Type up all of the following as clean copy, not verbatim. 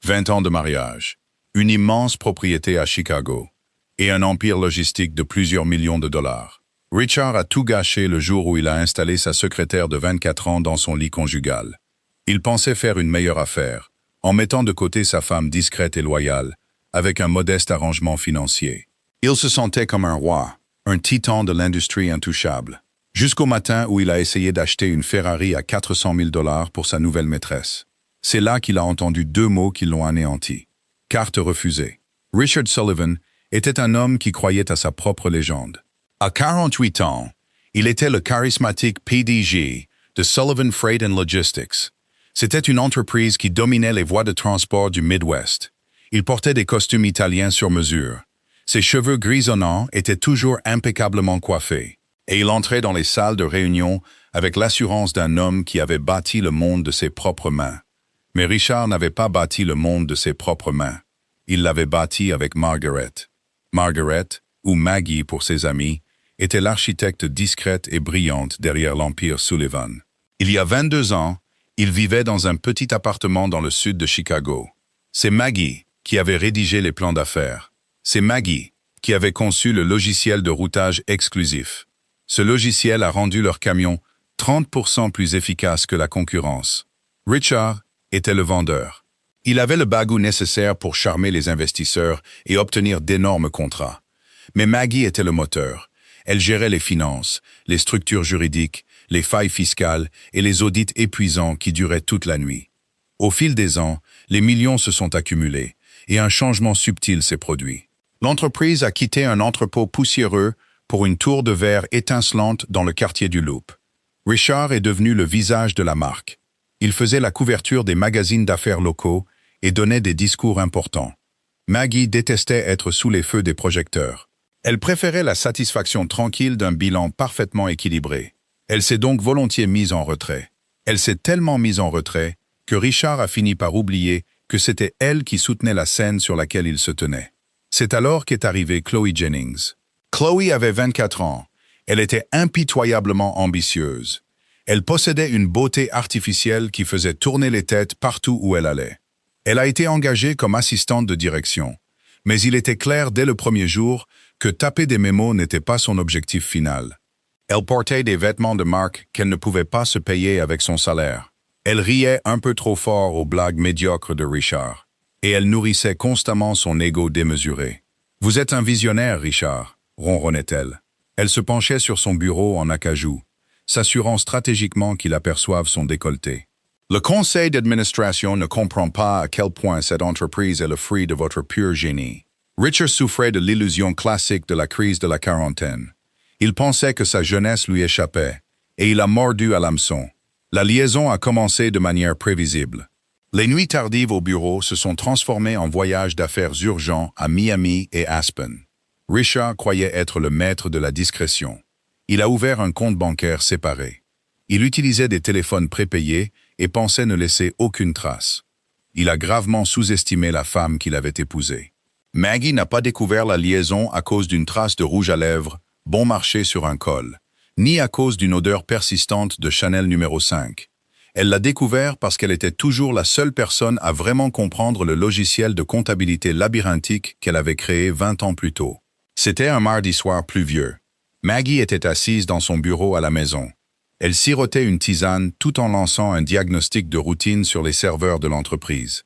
20 ans de mariage, une immense propriété à Chicago et un empire logistique de plusieurs millions de dollars. Richard a tout gâché le jour où il a installé sa secrétaire de 24 ans dans son lit conjugal. Il pensait faire une meilleure affaire, en mettant de côté sa femme discrète et loyale, avec un modeste arrangement financier. Il se sentait comme un roi, un titan de l'industrie intouchable, jusqu'au matin où il a essayé d'acheter une Ferrari à 400 000 $ pour sa nouvelle maîtresse. C'est là qu'il a entendu deux mots qui l'ont anéanti. Carte refusée. Richard Sullivan était un homme qui croyait à sa propre légende. À 48 ans, il était le charismatique PDG de Sullivan Freight and Logistics. C'était une entreprise qui dominait les voies de transport du Midwest. Il portait des costumes italiens sur mesure. Ses cheveux grisonnants étaient toujours impeccablement coiffés. Et il entrait dans les salles de réunion avec l'assurance d'un homme qui avait bâti le monde de ses propres mains. Mais Richard n'avait pas bâti le monde de ses propres mains. Il l'avait bâti avec Margaret. Margaret, ou Maggie pour ses amis, était l'architecte discrète et brillante derrière l'Empire Sullivan. Il y a 22 ans, il vivait dans un petit appartement dans le sud de Chicago. C'est Maggie qui avait rédigé les plans d'affaires. C'est Maggie qui avait conçu le logiciel de routage exclusif. Ce logiciel a rendu leur camion 30% plus efficace que la concurrence. Richard était le vendeur. Il avait le bagou nécessaire pour charmer les investisseurs et obtenir d'énormes contrats. Mais Maggie était le moteur. Elle gérait les finances, les structures juridiques, les failles fiscales et les audits épuisants qui duraient toute la nuit. Au fil des ans, les millions se sont accumulés et un changement subtil s'est produit. L'entreprise a quitté un entrepôt poussiéreux pour une tour de verre étincelante dans le quartier du Loop. Richard est devenu le visage de la marque. Il faisait la couverture des magazines d'affaires locaux et donnait des discours importants. Maggie détestait être sous les feux des projecteurs. Elle préférait la satisfaction tranquille d'un bilan parfaitement équilibré. Elle s'est donc volontiers mise en retrait. Elle s'est tellement mise en retrait que Richard a fini par oublier que c'était elle qui soutenait la scène sur laquelle il se tenait. C'est alors qu'est arrivée Chloe Jennings. Chloe avait 24 ans. Elle était impitoyablement ambitieuse. Elle possédait une beauté artificielle qui faisait tourner les têtes partout où elle allait. Elle a été engagée comme assistante de direction. Mais il était clair dès le premier jour que taper des mémos n'était pas son objectif final. Elle portait des vêtements de marque qu'elle ne pouvait pas se payer avec son salaire. Elle riait un peu trop fort aux blagues médiocres de Richard. Et elle nourrissait constamment son ego démesuré. « Vous êtes un visionnaire, Richard », ronronnait-elle. Elle se penchait sur son bureau en acajou, s'assurant stratégiquement qu'il aperçoive son décolleté. Le conseil d'administration ne comprend pas à quel point cette entreprise est le fruit de votre pur génie. Richard souffrait de l'illusion classique de la crise de la quarantaine. Il pensait que sa jeunesse lui échappait, et il a mordu à l'hameçon. La liaison a commencé de manière prévisible. Les nuits tardives au bureau se sont transformées en voyages d'affaires urgents à Miami et Aspen. Richard croyait être le maître de la discrétion. Il a ouvert un compte bancaire séparé. Il utilisait des téléphones prépayés et pensait ne laisser aucune trace. Il a gravement sous-estimé la femme qu'il avait épousée. Maggie n'a pas découvert la liaison à cause d'une trace de rouge à lèvres, bon marché sur un col, ni à cause d'une odeur persistante de Chanel numéro 5. Elle l'a découvert parce qu'elle était toujours la seule personne à vraiment comprendre le logiciel de comptabilité labyrinthique qu'elle avait créé 20 ans plus tôt. C'était un mardi soir pluvieux. Maggie était assise dans son bureau à la maison. Elle sirotait une tisane tout en lançant un diagnostic de routine sur les serveurs de l'entreprise.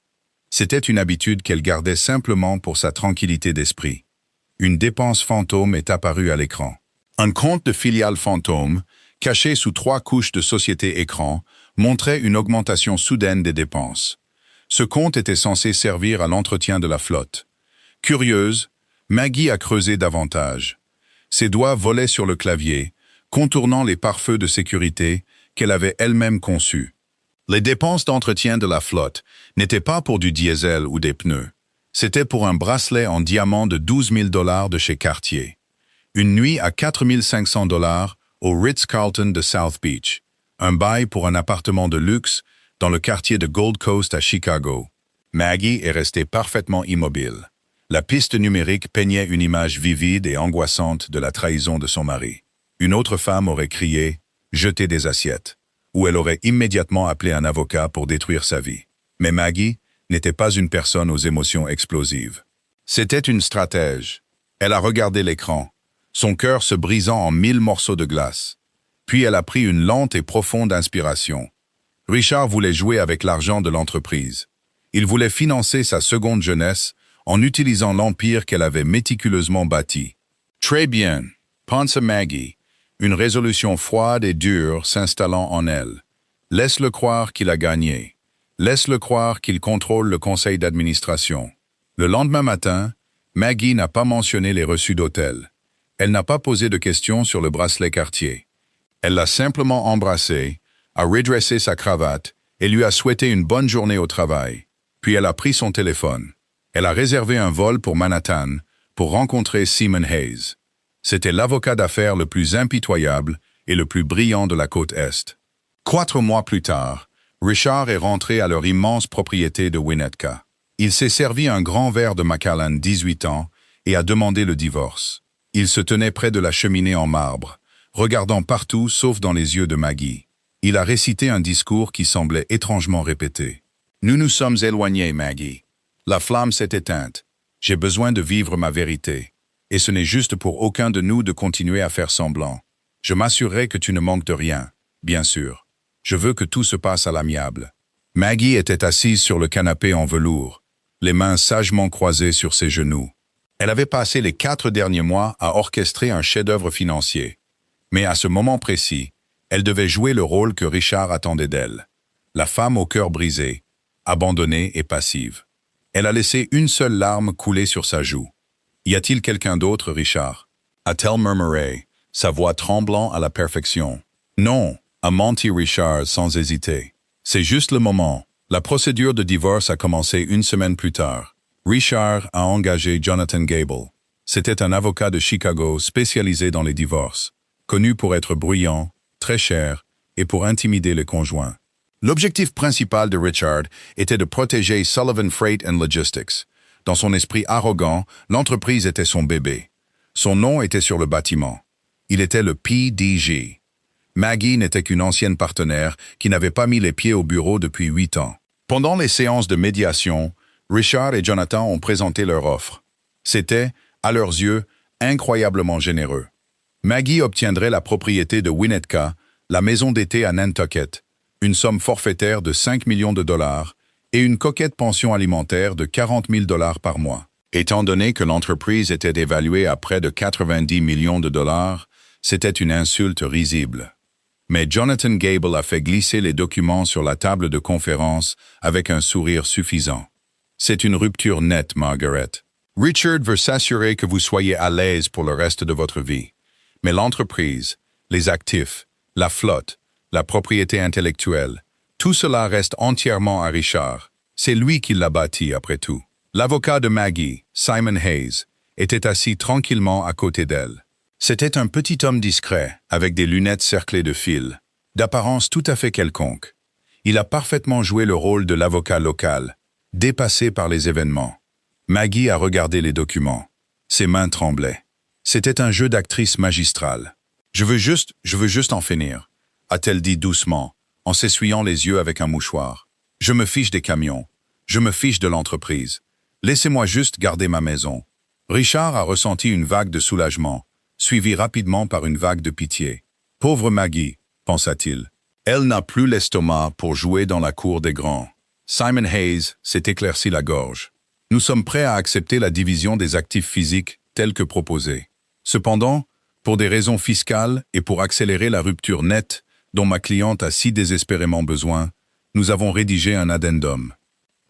C'était une habitude qu'elle gardait simplement pour sa tranquillité d'esprit. Une dépense fantôme est apparue à l'écran. Un compte de filiale fantôme, caché sous 3 couches de société écran, montrait une augmentation soudaine des dépenses. Ce compte était censé servir à l'entretien de la flotte. Curieuse, Maggie a creusé davantage. Ses doigts volaient sur le clavier, contournant les pare-feux de sécurité qu'elle avait elle-même conçus. Les dépenses d'entretien de la flotte n'étaient pas pour du diesel ou des pneus. C'était pour un bracelet en diamant de 12 000 $ de chez Cartier. Une nuit à 4 500 $ au Ritz-Carlton de South Beach. Un bail pour un appartement de luxe dans le quartier de Gold Coast à Chicago. Maggie est restée parfaitement immobile. La piste numérique peignait une image vivide et angoissante de la trahison de son mari. Une autre femme aurait crié « Jetez des assiettes » ou elle aurait immédiatement appelé un avocat pour détruire sa vie. Mais Maggie, n'était pas une personne aux émotions explosives. C'était une stratège. Elle a regardé l'écran, son cœur se brisant en 1000 morceaux de glace. Puis elle a pris une lente et profonde inspiration. Richard voulait jouer avec l'argent de l'entreprise. Il voulait financer sa seconde jeunesse en utilisant l'empire qu'elle avait méticuleusement bâti. Très bien, pense Maggie, une résolution froide et dure s'installant en elle. Laisse-le croire qu'il a gagné. Laisse-le croire qu'il contrôle le conseil d'administration. Le lendemain matin, Maggie n'a pas mentionné les reçus d'hôtel. Elle n'a pas posé de questions sur le bracelet Cartier. Elle l'a simplement embrassé, a redressé sa cravate et lui a souhaité une bonne journée au travail. Puis elle a pris son téléphone. Elle a réservé un vol pour Manhattan pour rencontrer Simon Hayes. C'était l'avocat d'affaires le plus impitoyable et le plus brillant de la côte Est. 4 mois plus tard, Richard est rentré à leur immense propriété de Winnetka. Il s'est servi un grand verre de Macallan, 18 ans, et a demandé le divorce. Il se tenait près de la cheminée en marbre, regardant partout sauf dans les yeux de Maggie. Il a récité un discours qui semblait étrangement répété. « Nous nous sommes éloignés, Maggie. La flamme s'est éteinte. J'ai besoin de vivre ma vérité. Et ce n'est juste pour aucun de nous de continuer à faire semblant. Je m'assurerai que tu ne manques de rien, bien sûr. Je veux que tout se passe à l'amiable. » Maggie était assise sur le canapé en velours, les mains sagement croisées sur ses genoux. Elle avait passé les 4 derniers mois à orchestrer un chef-d'œuvre financier. Mais à ce moment précis, elle devait jouer le rôle que Richard attendait d'elle. La femme au cœur brisé, abandonnée et passive. Elle a laissé une seule larme couler sur sa joue. « Y a-t-il quelqu'un d'autre, Richard » a-t-elle murmuré, sa voix tremblant à la perfection. « Non » a menti Richard sans hésiter. « C'est juste le moment. » La procédure de divorce a commencé 1 semaine plus tard. Richard a engagé Jonathan Gable. C'était un avocat de Chicago spécialisé dans les divorces, connu pour être bruyant, très cher et pour intimider les conjoints. L'objectif principal de Richard était de protéger Sullivan Freight and Logistics. Dans son esprit arrogant, l'entreprise était son bébé. Son nom était sur le bâtiment. Il était le PDG. Maggie n'était qu'une ancienne partenaire qui n'avait pas mis les pieds au bureau depuis 8 ans. Pendant les séances de médiation, Richard et Jonathan ont présenté leur offre. C'était, à leurs yeux, incroyablement généreux. Maggie obtiendrait la propriété de Winnetka, la maison d'été à Nantucket, une somme forfaitaire de 5 millions de dollars et une coquette pension alimentaire de 40 000 dollars par mois. Étant donné que l'entreprise était évaluée à près de 90 millions de dollars, c'était une insulte risible. Mais Jonathan Gable a fait glisser les documents sur la table de conférence avec un sourire suffisant. C'est une rupture nette, Margaret. Richard veut s'assurer que vous soyez à l'aise pour le reste de votre vie. Mais l'entreprise, les actifs, la flotte, la propriété intellectuelle, tout cela reste entièrement à Richard. C'est lui qui l'a bâti après tout. L'avocat de Maggie, Simon Hayes, était assis tranquillement à côté d'elle. C'était un petit homme discret, avec des lunettes cerclées de fils, d'apparence tout à fait quelconque. Il a parfaitement joué le rôle de l'avocat local, dépassé par les événements. Maggie a regardé les documents. Ses mains tremblaient. C'était un jeu d'actrice magistrale. Je veux juste en finir, a-t-elle dit doucement, en s'essuyant les yeux avec un mouchoir. Je me fiche des camions. Je me fiche de l'entreprise. Laissez-moi juste garder ma maison. Richard a ressenti une vague de soulagement, suivie rapidement par une vague de pitié. Pauvre Maggie, pensa-t-il. Elle n'a plus l'estomac pour jouer dans la cour des grands. Simon Hayes s'est éclairci la gorge. Nous sommes prêts à accepter la division des actifs physiques telle que proposée. Cependant, pour des raisons fiscales et pour accélérer la rupture nette dont ma cliente a si désespérément besoin, nous avons rédigé un addendum.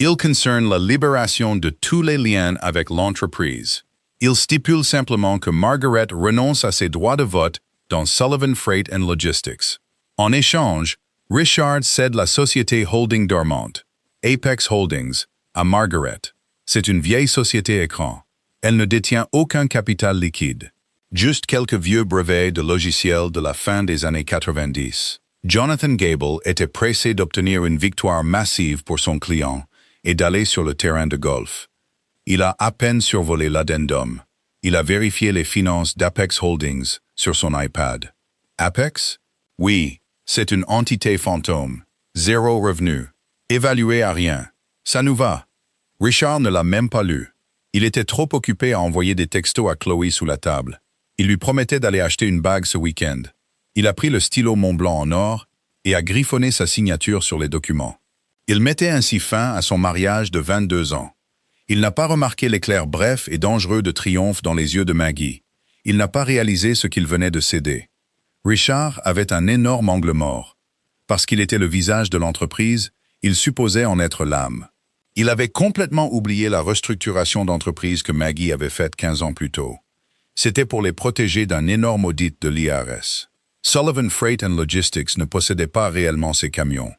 Il concerne la libération de tous les liens avec l'entreprise. Il stipule simplement que Margaret renonce à ses droits de vote dans Sullivan Freight and Logistics. En échange, Richard cède la société holding dormante, Apex Holdings, à Margaret. C'est une vieille société écran. Elle ne détient aucun capital liquide. Juste quelques vieux brevets de logiciels de la fin des années 90. Jonathan Gable était pressé d'obtenir une victoire massive pour son client et d'aller sur le terrain de golf. Il a à peine survolé l'addendum. Il a vérifié les finances d'Apex Holdings sur son iPad. Apex? Oui, c'est une entité fantôme. Zéro revenu. Évalué à rien. Ça nous va. Richard ne l'a même pas lu. Il était trop occupé à envoyer des textos à Chloé sous la table. Il lui promettait d'aller acheter une bague ce week-end. Il a pris le stylo Montblanc en or et a griffonné sa signature sur les documents. Il mettait ainsi fin à son mariage de 22 ans. Il n'a pas remarqué l'éclair bref et dangereux de triomphe dans les yeux de Maggie. Il n'a pas réalisé ce qu'il venait de céder. Richard avait un énorme angle mort. Parce qu'il était le visage de l'entreprise, il supposait en être l'âme. Il avait complètement oublié la restructuration d'entreprise que Maggie avait faite 15 ans plus tôt. C'était pour les protéger d'un énorme audit de l'IRS. Sullivan Freight and Logistics ne possédait pas réellement ces camions.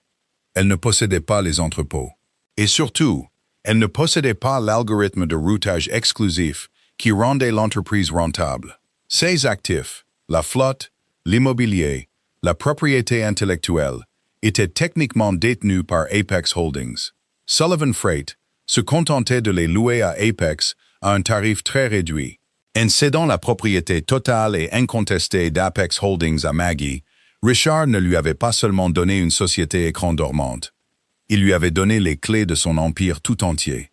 Elle ne possédait pas les entrepôts. Et surtout, elle ne possédait pas l'algorithme de routage exclusif qui rendait l'entreprise rentable. Ses actifs, la flotte, l'immobilier, la propriété intellectuelle, étaient techniquement détenus par Apex Holdings. Sullivan Freight se contentait de les louer à Apex à un tarif très réduit. En cédant la propriété totale et incontestée d'Apex Holdings à Maggie, Richard ne lui avait pas seulement donné une société écran dormante. Il lui avait donné les clés de son empire tout entier.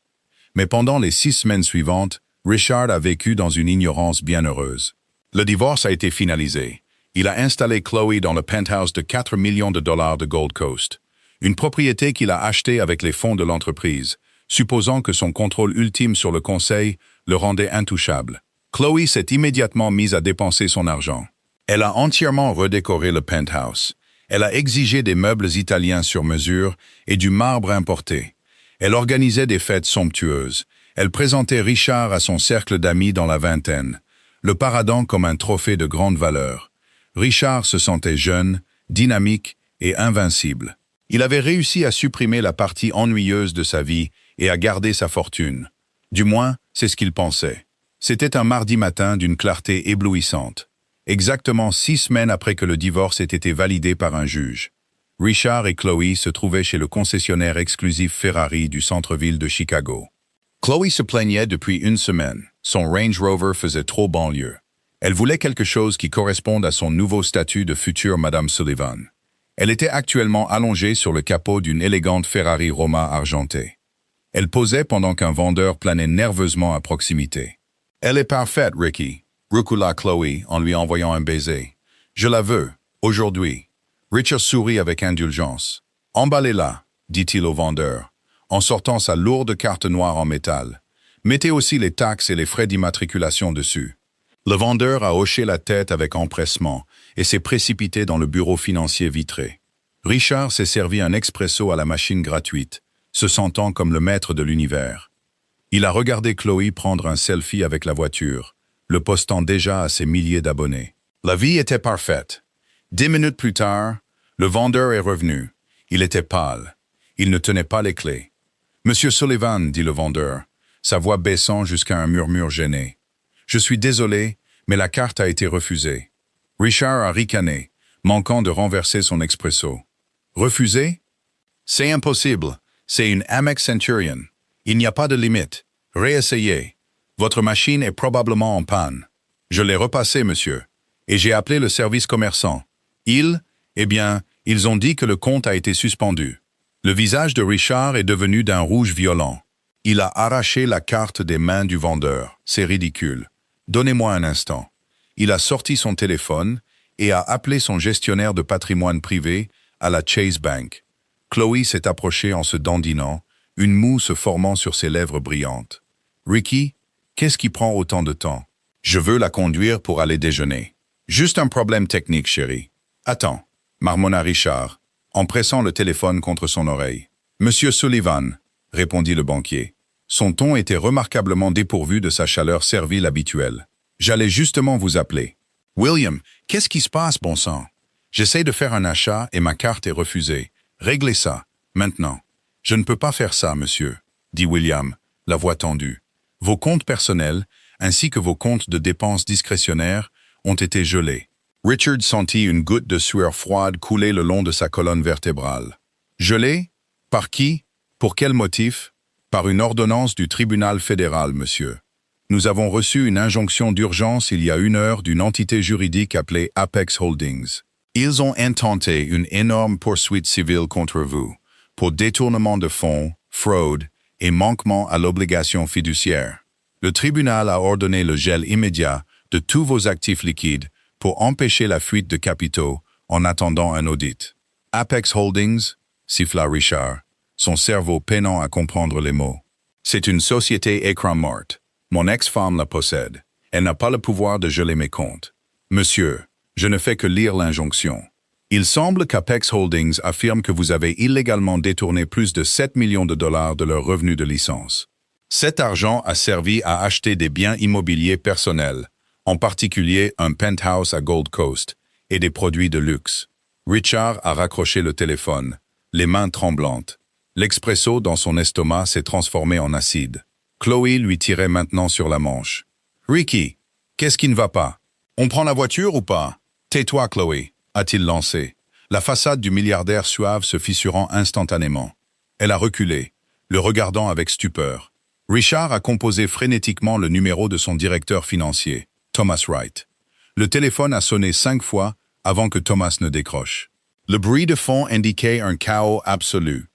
Mais pendant les 6 semaines suivantes, Richard a vécu dans une ignorance bienheureuse. Le divorce a été finalisé. Il a installé Chloé dans le penthouse de 4 millions de dollars de Gold Coast, une propriété qu'il a achetée avec les fonds de l'entreprise, supposant que son contrôle ultime sur le conseil le rendait intouchable. Chloé s'est immédiatement mise à dépenser son argent. Elle a entièrement redécoré le penthouse. Elle a exigé des meubles italiens sur mesure et du marbre importé. Elle organisait des fêtes somptueuses. Elle présentait Richard à son cercle d'amis dans la vingtaine, le paradant comme un trophée de grande valeur. Richard se sentait jeune, dynamique et invincible. Il avait réussi à supprimer la partie ennuyeuse de sa vie et à garder sa fortune. Du moins, c'est ce qu'il pensait. C'était un mardi matin d'une clarté éblouissante. Exactement 6 semaines après que le divorce ait été validé par un juge. Richard et Chloé se trouvaient chez le concessionnaire exclusif Ferrari du centre-ville de Chicago. Chloé se plaignait depuis 1 semaine. Son Range Rover faisait trop banlieue. Elle voulait quelque chose qui corresponde à son nouveau statut de future Madame Sullivan. Elle était actuellement allongée sur le capot d'une élégante Ferrari Roma argentée. Elle posait pendant qu'un vendeur planait nerveusement à proximité. « Elle est parfaite, Ricky », roucoula Chloé en lui envoyant un baiser. « Je la veux, aujourd'hui. » Richard sourit avec indulgence. « Emballez-la, dit-il au vendeur, en sortant sa lourde carte noire en métal. Mettez aussi les taxes et les frais d'immatriculation dessus. » Le vendeur a hoché la tête avec empressement et s'est précipité dans le bureau financier vitré. Richard s'est servi un expresso à la machine gratuite, se sentant comme le maître de l'univers. Il a regardé Chloé prendre un selfie avec la voiture, le postant déjà à ses milliers d'abonnés. La vie était parfaite. 10 minutes plus tard, le vendeur est revenu. Il était pâle. Il ne tenait pas les clés. « Monsieur Sullivan, dit le vendeur, sa voix baissant jusqu'à un murmure gêné. « Je suis désolé, mais la carte a été refusée. » Richard a ricané, manquant de renverser son expresso. « Refusé? C'est impossible. C'est une Amex Centurion. Il n'y a pas de limite. Réessayez. Votre machine est probablement en panne. Je l'ai repassée, monsieur. Et j'ai appelé le service commerçant. Ils ont dit que le compte a été suspendu. » Le visage de Richard est devenu d'un rouge violent. Il a arraché la carte des mains du vendeur. C'est ridicule. Donnez-moi un instant. Il a sorti son téléphone et a appelé son gestionnaire de patrimoine privé à la Chase Bank. Chloé s'est approchée en se dandinant, une moue se formant sur ses lèvres brillantes. « Ricky, qu'est-ce qui prend autant de temps? Je veux la conduire pour aller déjeuner. Juste un problème technique, chérie. Attends, marmonna Richard, en pressant le téléphone contre son oreille. « Monsieur Sullivan, » répondit le banquier. Son ton était remarquablement dépourvu de sa chaleur servile habituelle. « J'allais justement vous appeler. »« William, qu'est-ce qui se passe, bon sang? J'essaie de faire un achat et ma carte est refusée. Réglez ça, maintenant. »« Je ne peux pas faire ça, monsieur, » dit William, la voix tendue. « Vos comptes personnels, ainsi que vos comptes de dépenses discrétionnaires, ont été gelés. » Richard sentit une goutte de sueur froide couler le long de sa colonne vertébrale. « Gelés? Par qui? Pour quel motif? » « Par une ordonnance du tribunal fédéral, monsieur. Nous avons reçu une injonction d'urgence il y a 1 heure d'une entité juridique appelée Apex Holdings. Ils ont intenté une énorme poursuite civile contre vous, pour détournement de fonds, fraude et manquement à l'obligation fiduciaire. Le tribunal a ordonné le gel immédiat de tous vos actifs liquides pour empêcher la fuite de capitaux en attendant un audit. Apex Holdings, siffla Richard, son cerveau peinant à comprendre les mots. C'est une société écran morte. Mon ex-femme la possède. Elle n'a pas le pouvoir de geler mes comptes. Monsieur, je ne fais que lire l'injonction. Il semble qu'Apex Holdings affirme que vous avez illégalement détourné plus de 7 millions de dollars de leurs revenus de licence. Cet argent a servi à acheter des biens immobiliers personnels, en particulier un penthouse à Gold Coast, et des produits de luxe. Richard a raccroché le téléphone, les mains tremblantes. L'expresso dans son estomac s'est transformé en acide. Chloé lui tirait maintenant sur la manche. « Ricky, qu'est-ce qui ne va pas? On prend la voiture ou pas? Tais-toi, Chloé, a-t-il lancé, la façade du milliardaire suave se fissurant instantanément. Elle a reculé, le regardant avec stupeur. Richard a composé frénétiquement le numéro de son directeur financier, Thomas Wright. Le téléphone a sonné 5 fois avant que Thomas ne décroche. Le bruit de fond indiquait un chaos absolu.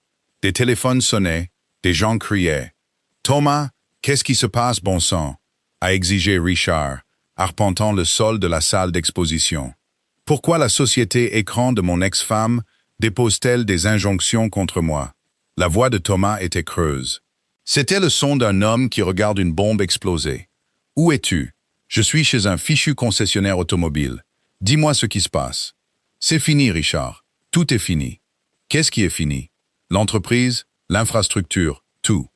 Des téléphones sonnaient, des gens criaient. « Thomas, qu'est-ce qui se passe, bon sang ?» a exigé Richard, arpentant le sol de la salle d'exposition. « Pourquoi la société écran de mon ex-femme dépose-t-elle des injonctions contre moi ?» La voix de Thomas était creuse. C'était le son d'un homme qui regarde une bombe exploser. « Où es-tu? Je suis chez un fichu concessionnaire automobile. Dis-moi ce qui se passe. » « C'est fini, Richard. Tout est fini. » « Qu'est-ce qui est fini? » « L'entreprise, l'infrastructure, tout. »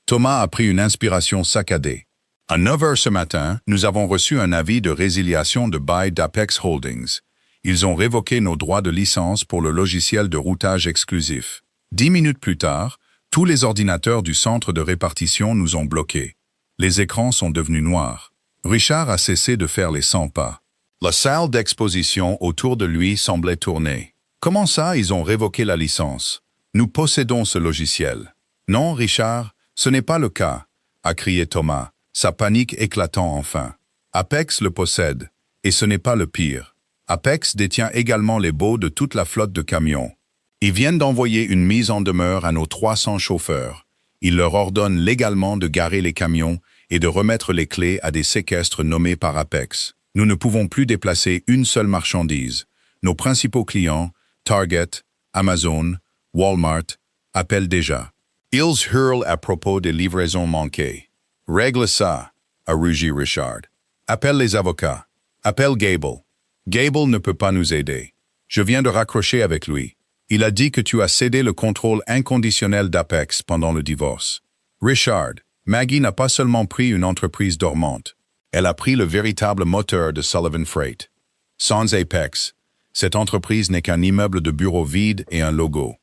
Thomas a pris une inspiration saccadée. À 9 heures ce matin, nous avons reçu un avis de résiliation de bail d'Apex Holdings. Ils ont révoqué nos droits de licence pour le logiciel de routage exclusif. 10 minutes plus tard, tous les ordinateurs du centre de répartition nous ont bloqués. Les écrans sont devenus noirs. Richard a cessé de faire les 100 pas. La salle d'exposition autour de lui semblait tourner. Comment ça, ils ont révoqué la licence? Nous possédons ce logiciel. Non, Richard, ce n'est pas le cas, a crié Thomas, sa panique éclatant enfin. Apex le possède, et ce n'est pas le pire. Apex détient également les baux de toute la flotte de camions. Ils viennent d'envoyer une mise en demeure à nos 300 chauffeurs. Ils leur ordonnent légalement de garer les camions et de remettre les clés à des séquestres nommés par Apex. Nous ne pouvons plus déplacer une seule marchandise. Nos principaux clients, Target, Amazon, Walmart, appellent déjà. Ils hurlent à propos des livraisons manquées. Règle ça, a rugi Richard. Appelle les avocats. Appelle Gable. Gable ne peut pas nous aider. Je viens de raccrocher avec lui. Il a dit que tu as cédé le contrôle inconditionnel d'Apex pendant le divorce. Richard, Maggie n'a pas seulement pris une entreprise dormante. Elle a pris le véritable moteur de Sullivan Freight. Sans Apex, cette entreprise n'est qu'un immeuble de bureau vide et un logo.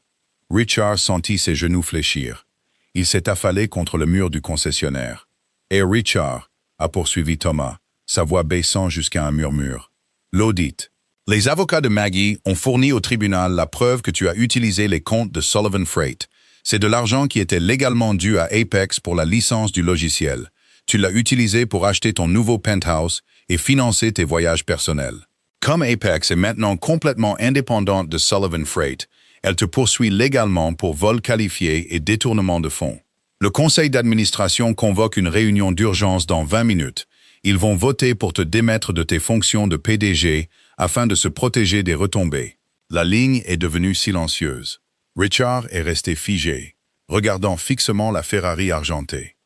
Richard sentit ses genoux fléchir. Il s'est affalé contre le mur du concessionnaire. « Et Richard, » a poursuivi Thomas, sa voix baissant jusqu'à un murmure. « L'audit. Les avocats de Maggie ont fourni au tribunal la preuve que tu as utilisé les comptes de Sullivan Freight. C'est de l'argent qui était légalement dû à Apex pour la licence du logiciel. Tu l'as utilisé pour acheter ton nouveau penthouse et financer tes voyages personnels. Comme Apex est maintenant complètement indépendante de Sullivan Freight, elle te poursuit légalement pour vol qualifié et détournement de fonds. Le conseil d'administration convoque une réunion d'urgence dans 20 minutes. Ils vont voter pour te démettre de tes fonctions de PDG afin de se protéger des retombées. La ligne est devenue silencieuse. Richard est resté figé, regardant fixement la Ferrari argentée.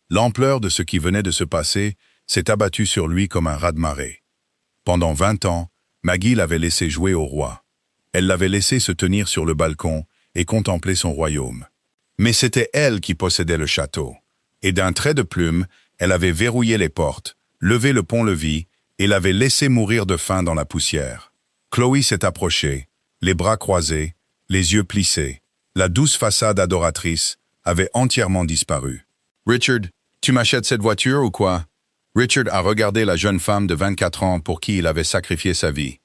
L'ampleur de ce qui venait de se passer s'est abattue sur lui comme un raz-de-marée. Pendant 20 ans, Maggie l'avait laissé jouer au roi. Elle l'avait laissé se tenir sur le balcon et contempler son royaume. Mais c'était elle qui possédait le château. Et d'un trait de plume, elle avait verrouillé les portes, levé le pont-levis et l'avait laissé mourir de faim dans la poussière. Chloé s'est approchée, les bras croisés, les yeux plissés. La douce façade adoratrice avait entièrement disparu. « Richard, tu m'achètes cette voiture ou quoi ?» Richard a regardé la jeune femme de 24 ans pour qui il avait sacrifié sa vie.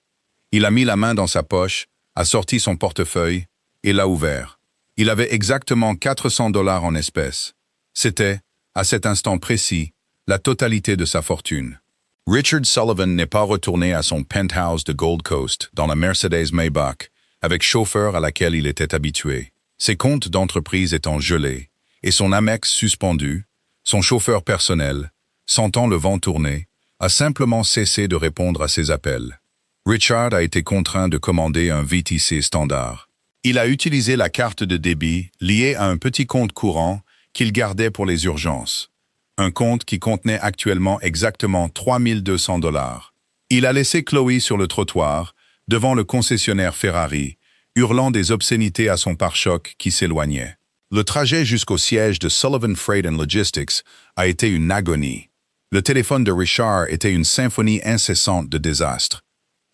Il a mis la main dans sa poche, a sorti son portefeuille et l'a ouvert. Il avait exactement 400 $ en espèces. C'était, à cet instant précis, la totalité de sa fortune. Richard Sullivan n'est pas retourné à son penthouse de Gold Coast dans la Mercedes Maybach, avec chauffeur à laquelle il était habitué. Ses comptes d'entreprise étant gelés, et son Amex suspendu, son chauffeur personnel, sentant le vent tourner, a simplement cessé de répondre à ses appels. Richard a été contraint de commander un VTC standard. Il a utilisé la carte de débit liée à un petit compte courant qu'il gardait pour les urgences. Un compte qui contenait actuellement exactement 3 200 $. Il a laissé Chloé sur le trottoir, devant le concessionnaire Ferrari, hurlant des obscénités à son pare-choc qui s'éloignait. Le trajet jusqu'au siège de Sullivan Freight & Logistics a été une agonie. Le téléphone de Richard était une symphonie incessante de désastres.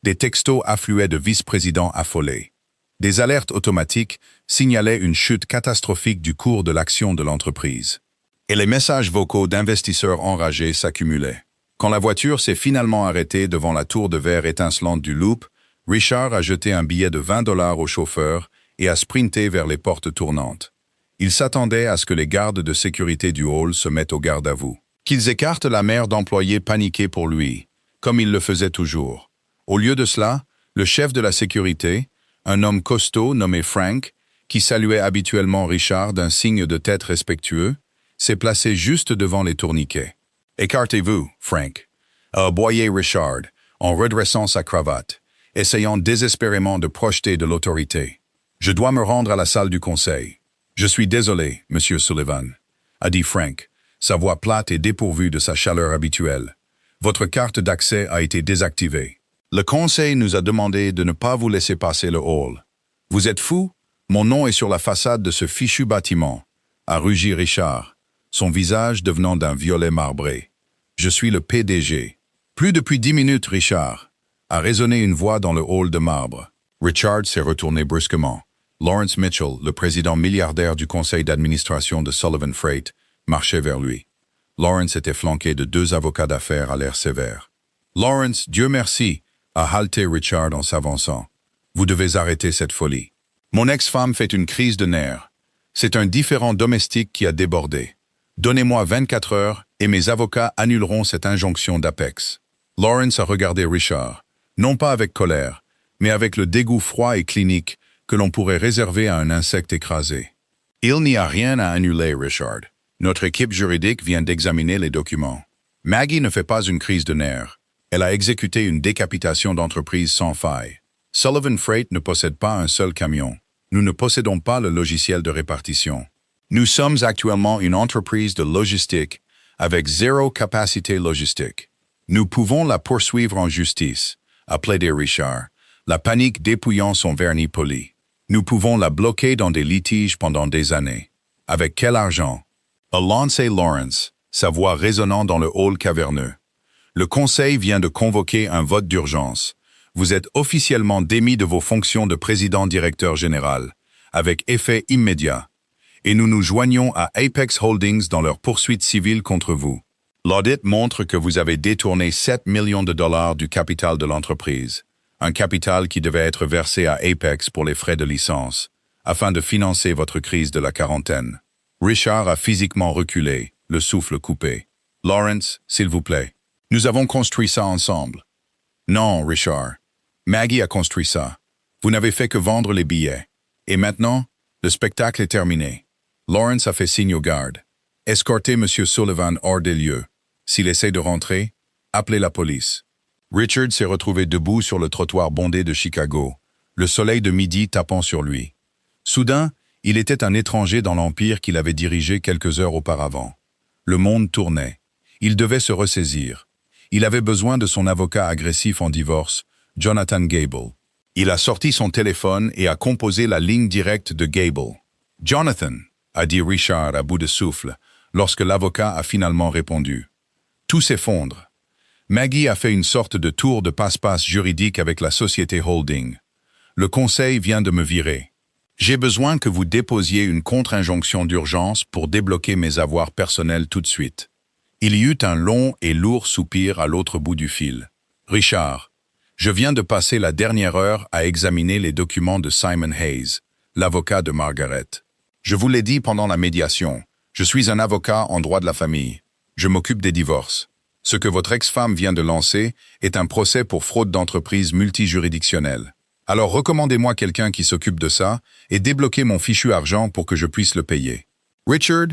Des textos affluaient de vice-présidents affolés. Des alertes automatiques signalaient une chute catastrophique du cours de l'action de l'entreprise. Et les messages vocaux d'investisseurs enragés s'accumulaient. Quand la voiture s'est finalement arrêtée devant la tour de verre étincelante du Loop, Richard a jeté un billet de 20 $ au chauffeur et a sprinté vers les portes tournantes. Il s'attendait à ce que les gardes de sécurité du hall se mettent au garde à vous. Qu'ils écartent la mer d'employés paniqués pour lui, comme ils le faisaient toujours. Au lieu de cela, le chef de la sécurité, un homme costaud nommé Frank, qui saluait habituellement Richard d'un signe de tête respectueux, s'est placé juste devant les tourniquets. « Écartez-vous, Frank », a aboyé Richard, en redressant sa cravate, essayant désespérément de projeter de l'autorité. « Je dois me rendre à la salle du conseil. »« Je suis désolé, Monsieur Sullivan », a dit Frank, sa voix plate et dépourvue de sa chaleur habituelle. « Votre carte d'accès a été désactivée. Le conseil nous a demandé de ne pas vous laisser passer le hall. Vous êtes fou? Mon nom est sur la façade de ce fichu bâtiment, » a rugi Richard, son visage devenant d'un violet marbré. « Je suis le PDG. »« Plus depuis 10 minutes, Richard », a résonné une voix dans le hall de marbre. Richard s'est retourné brusquement. Lawrence Mitchell, le président milliardaire du conseil d'administration de Sullivan Freight, marchait vers lui. Lawrence était flanqué de 2 avocats d'affaires à l'air sévère. « Lawrence, Dieu merci !» a halté Richard en s'avançant. « Vous devez arrêter cette folie. Mon ex-femme fait une crise de nerfs. C'est un différend domestique qui a débordé. Donnez-moi 24 heures et mes avocats annuleront cette injonction d'Apex. » Lawrence a regardé Richard, non pas avec colère, mais avec le dégoût froid et clinique que l'on pourrait réserver à un insecte écrasé. « Il n'y a rien à annuler, Richard. Notre équipe juridique vient d'examiner les documents. Maggie ne fait pas une crise de nerfs. Elle a exécuté une décapitation d'entreprise sans faille. Sullivan Freight ne possède pas un seul camion. Nous ne possédons pas le logiciel de répartition. Nous sommes actuellement une entreprise de logistique avec 0 capacité logistique. Nous pouvons la poursuivre en justice, a plaidé Richard, la panique dépouillant son vernis poli. Nous pouvons la bloquer dans des litiges pendant des années. Avec quel argent? A lancé Lawrence, sa voix résonnant dans le hall caverneux. Le conseil vient de convoquer un vote d'urgence. Vous êtes officiellement démis de vos fonctions de président-directeur général, avec effet immédiat. Et nous nous joignons à Apex Holdings dans leur poursuite civile contre vous. L'audit montre que vous avez détourné 7 millions de $ du capital de l'entreprise, un capital qui devait être versé à Apex pour les frais de licence, afin de financer votre crise de la quarantaine. Richard a physiquement reculé, le souffle coupé. « Lawrence, s'il vous plaît. Nous avons construit ça ensemble. » « Non, Richard. Maggie a construit ça. Vous n'avez fait que vendre les billets. Et maintenant, le spectacle est terminé. » Lawrence a fait signe aux gardes. « Escortez M. Sullivan hors des lieux. S'il essaie de rentrer, appelez la police. » Richard s'est retrouvé debout sur le trottoir bondé de Chicago, le soleil de midi tapant sur lui. Soudain, il était un étranger dans l'empire qu'il avait dirigé quelques heures auparavant. Le monde tournait. Il devait se ressaisir. Il avait besoin de son avocat agressif en divorce, Jonathan Gable. Il a sorti son téléphone et a composé la ligne directe de Gable. « Jonathan », a dit Richard à bout de souffle, lorsque l'avocat a finalement répondu. Tout s'effondre. Maggie a fait une sorte de tour de passe-passe juridique avec la société holding. Le conseil vient de me virer. J'ai besoin que vous déposiez une contre-injonction d'urgence pour débloquer mes avoirs personnels tout de suite. Il y eut un long et lourd soupir à l'autre bout du fil. Richard, je viens de passer la dernière heure à examiner les documents de Simon Hayes, l'avocat de Margaret. Je vous l'ai dit pendant la médiation, je suis un avocat en droit de la famille. Je m'occupe des divorces. Ce que votre ex-femme vient de lancer est un procès pour fraude d'entreprise multijuridictionnelle. Alors recommandez-moi quelqu'un qui s'occupe de ça et débloquez mon fichu argent pour que je puisse le payer. Richard,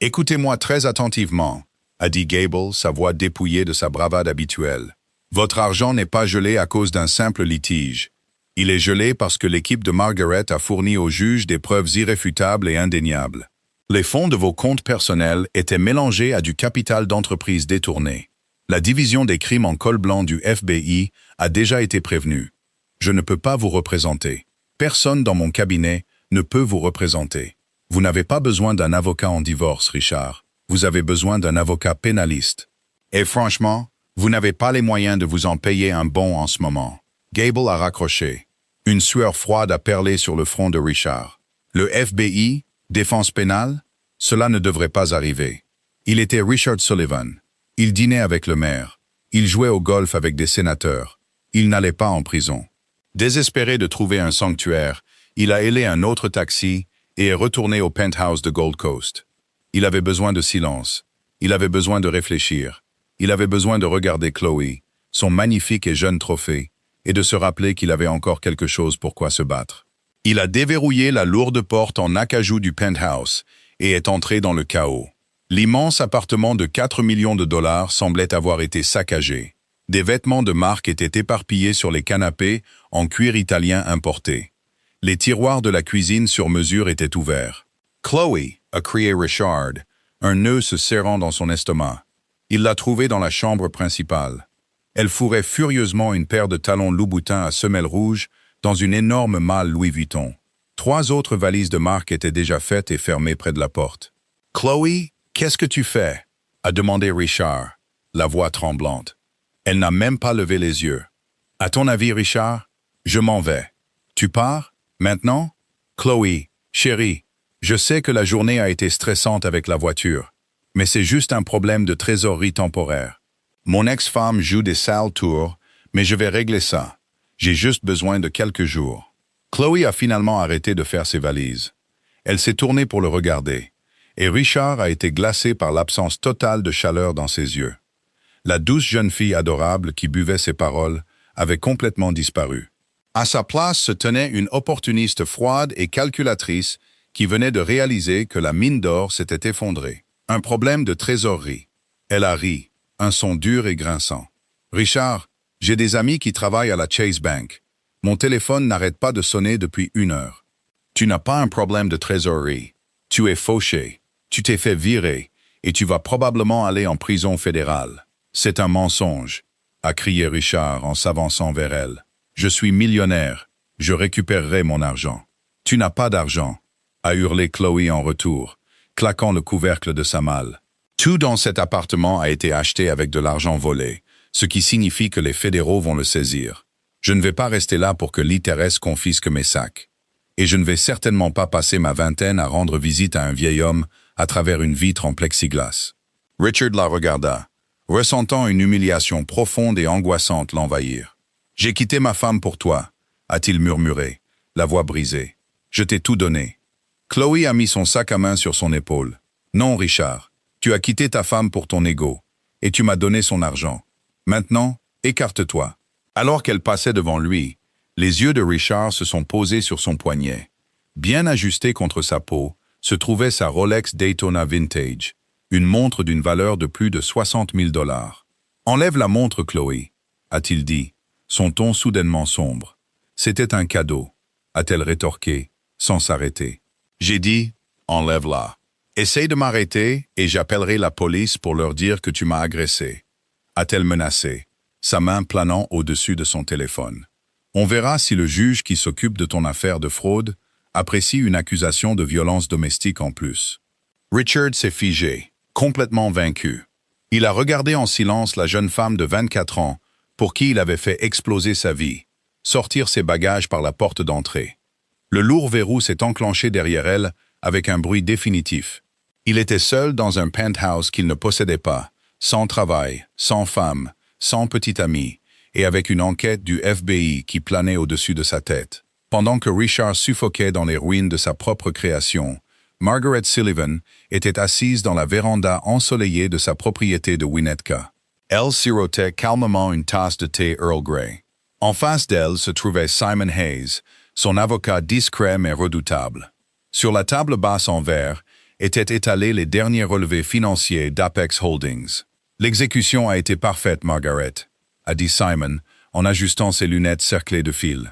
écoutez-moi très attentivement, a dit Gable, sa voix dépouillée de sa bravade habituelle. Votre argent n'est pas gelé à cause d'un simple litige. Il est gelé parce que l'équipe de Margaret a fourni au juge des preuves irréfutables et indéniables. Les fonds de vos comptes personnels étaient mélangés à du capital d'entreprise détourné. La division des crimes en col blanc du FBI a déjà été prévenue. Je ne peux pas vous représenter. Personne dans mon cabinet ne peut vous représenter. Vous n'avez pas besoin d'un avocat en divorce, Richard. Vous avez besoin d'un avocat pénaliste. Et franchement, vous n'avez pas les moyens de vous en payer un bon en ce moment. Gable a raccroché. Une sueur froide a perlé sur le front de Richard. Le FBI, défense pénale, cela ne devrait pas arriver. Il était Richard Sullivan. Il dînait avec le maire. Il jouait au golf avec des sénateurs. Il n'allait pas en prison. Désespéré de trouver un sanctuaire, il a hélé un autre taxi et est retourné au penthouse de Gold Coast. Il avait besoin de silence. Il avait besoin de réfléchir. Il avait besoin de regarder Chloé, son magnifique et jeune trophée, et de se rappeler qu'il avait encore quelque chose pour quoi se battre. Il a déverrouillé la lourde porte en acajou du penthouse et est entré dans le chaos. L'immense appartement de 4 millions de dollars semblait avoir été saccagé. Des vêtements de marque étaient éparpillés sur les canapés en cuir italien importé. Les tiroirs de la cuisine sur mesure étaient ouverts. « Chloé !» a crié Richard, un nœud se serrant dans son estomac. Il l'a trouvée dans la chambre principale. Elle fourrait furieusement une paire de talons Louboutin à semelles rouges dans une énorme malle Louis Vuitton. 3 autres valises de marque étaient déjà faites et fermées près de la porte. « Chloé, qu'est-ce que tu fais ?» a demandé Richard, la voix tremblante. Elle n'a même pas levé les yeux. « À ton avis, Richard, je m'en vais. Tu pars? Maintenant? » Chloé, chérie, je sais que la journée a été stressante avec la voiture, mais c'est juste un problème de trésorerie temporaire. Mon ex-femme joue des sales tours, mais je vais régler ça. J'ai juste besoin de quelques jours. Chloé a finalement arrêté de faire ses valises. Elle s'est tournée pour le regarder, et Richard a été glacé par l'absence totale de chaleur dans ses yeux. La douce jeune fille adorable qui buvait ses paroles avait complètement disparu. À sa place se tenait une opportuniste froide et calculatrice qui venait de réaliser que la mine d'or s'était effondrée. Un problème de trésorerie. Elle a ri, un son dur et grinçant. « Richard, j'ai des amis qui travaillent à la Chase Bank. Mon téléphone n'arrête pas de sonner depuis 1 heure. Tu n'as pas un problème de trésorerie. Tu es fauché, tu t'es fait virer et tu vas probablement aller en prison fédérale. C'est un mensonge, a crié Richard en s'avançant vers elle. Je suis millionnaire, je récupérerai mon argent. Tu n'as pas d'argent, a hurlé Chloé en retour, claquant le couvercle de sa malle. Tout dans cet appartement a été acheté avec de l'argent volé, ce qui signifie que les fédéraux vont le saisir. Je ne vais pas rester là pour que l'IRS confisque mes sacs. Et je ne vais certainement pas passer ma vingtaine à rendre visite à un vieil homme à travers une vitre en plexiglas. Richard la regarda, ressentant une humiliation profonde et angoissante l'envahir. « J'ai quitté ma femme pour toi, a-t-il murmuré, la voix brisée. Je t'ai tout donné. » Chloé a mis son sac à main sur son épaule. « Non, Richard, tu as quitté ta femme pour ton ego, et tu m'as donné son argent. Maintenant, écarte-toi. » Alors qu'elle passait devant lui, les yeux de Richard se sont posés sur son poignet. Bien ajustée contre sa peau, se trouvait sa Rolex Daytona Vintage, une montre d'une valeur de plus de 60 000 $. « Enlève la montre, Chloé, a-t-il dit, son ton soudainement sombre. « C'était un cadeau, a-t-elle rétorqué, sans s'arrêter. « J'ai dit, enlève-la. Essaye de m'arrêter et j'appellerai la police pour leur dire que tu m'as agressé, a-t-elle menacé, sa main planant au-dessus de son téléphone. On verra si le juge qui s'occupe de ton affaire de fraude apprécie une accusation de violence domestique en plus. » Richard s'est figé, complètement vaincu. Il a regardé en silence la jeune femme de 24 ans pour qui il avait fait exploser sa vie, sortir ses bagages par la porte d'entrée. Le lourd verrou s'est enclenché derrière elle avec un bruit définitif. Il était seul dans un penthouse qu'il ne possédait pas, sans travail, sans femme, sans petit ami, et avec une enquête du FBI qui planait au-dessus de sa tête. Pendant que Richard suffoquait dans les ruines de sa propre création, Margaret Sullivan était assise dans la véranda ensoleillée de sa propriété de Winnetka. Elle sirotait calmement une tasse de thé Earl Grey. En face d'elle se trouvait Simon Hayes, son avocat discret mais redoutable. Sur la table basse en verre, étaient étalés les derniers relevés financiers d'Apex Holdings. L'exécution a été parfaite, Margaret, a dit Simon, en ajustant ses lunettes cerclées de fils.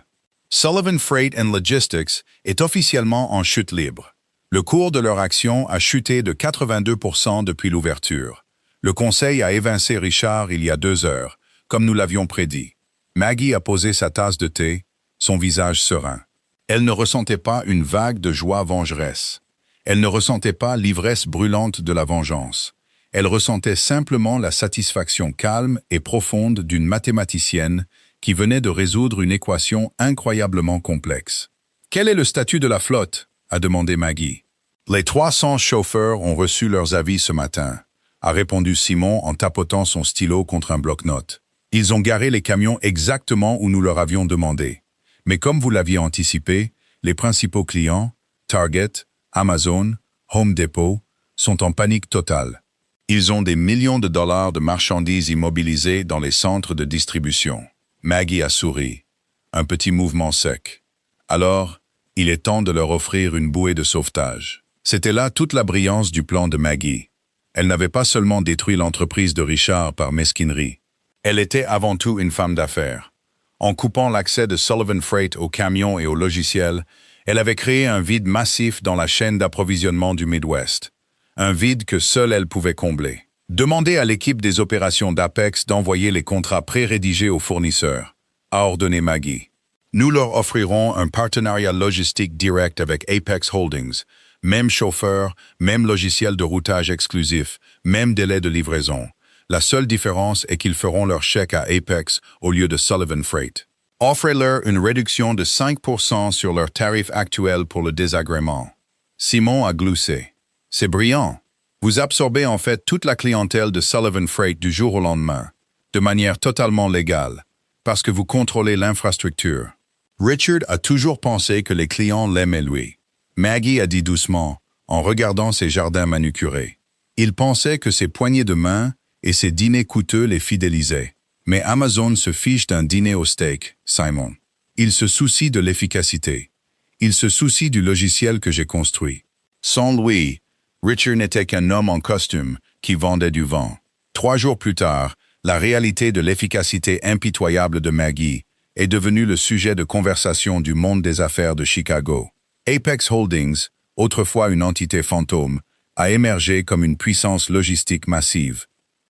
Sullivan Freight and Logistics est officiellement en chute libre. Le cours de leur action a chuté de 82% depuis l'ouverture. Le conseil a évincé Richard il y a 2 heures, comme nous l'avions prédit. Maggie a posé sa tasse de thé, son visage serein. Elle ne ressentait pas une vague de joie vengeresse. Elle ne ressentait pas l'ivresse brûlante de la vengeance. Elle ressentait simplement la satisfaction calme et profonde d'une mathématicienne qui venait de résoudre une équation incroyablement complexe. « Quel est le statut de la flotte ?» a demandé Maggie. « Les 300 chauffeurs ont reçu leurs avis ce matin », a répondu Simon en tapotant son stylo contre un bloc-notes. « Ils ont garé les camions exactement où nous leur avions demandé. Mais comme vous l'aviez anticipé, les principaux clients, Target, Amazon, Home Depot, sont en panique totale. Ils ont des millions de dollars de marchandises immobilisées dans les centres de distribution. » Maggie a souri. Un petit mouvement sec. Alors, il est temps de leur offrir une bouée de sauvetage. C'était là toute la brillance du plan de Maggie. Elle n'avait pas seulement détruit l'entreprise de Richard par mesquinerie. Elle était avant tout une femme d'affaires. En coupant l'accès de Sullivan Freight aux camions et aux logiciels, elle avait créé un vide massif dans la chaîne d'approvisionnement du Midwest. Un vide que seule elle pouvait combler. Demandez à l'équipe des opérations d'Apex d'envoyer les contrats pré-rédigés aux fournisseurs, a ordonné Maggie. Nous leur offrirons un partenariat logistique direct avec Apex Holdings, même chauffeur, même logiciel de routage exclusif, même délai de livraison. La seule différence est qu'ils feront leur chèque à Apex au lieu de Sullivan Freight. Offrez-leur une réduction de 5% sur leur tarif actuel pour le désagrément. Simon a gloussé. C'est brillant. Vous absorbez en fait toute la clientèle de Sullivan Freight du jour au lendemain, de manière totalement légale, parce que vous contrôlez l'infrastructure. Richard a toujours pensé que les clients l'aimaient lui. Maggie a dit doucement, en regardant ses jardins manucurés. Il pensait que ses poignées de main et ses dîners coûteux les fidélisaient. Mais Amazon se fiche d'un dîner au steak, Simon. Il se soucie de l'efficacité. Il se soucie du logiciel que j'ai construit. Sans lui, Richard n'était qu'un homme en costume qui vendait du vent. 3 jours plus tard, la réalité de l'efficacité impitoyable de Maggie est devenue le sujet de conversation du monde des affaires de Chicago. Apex Holdings, autrefois une entité fantôme, a émergé comme une puissance logistique massive.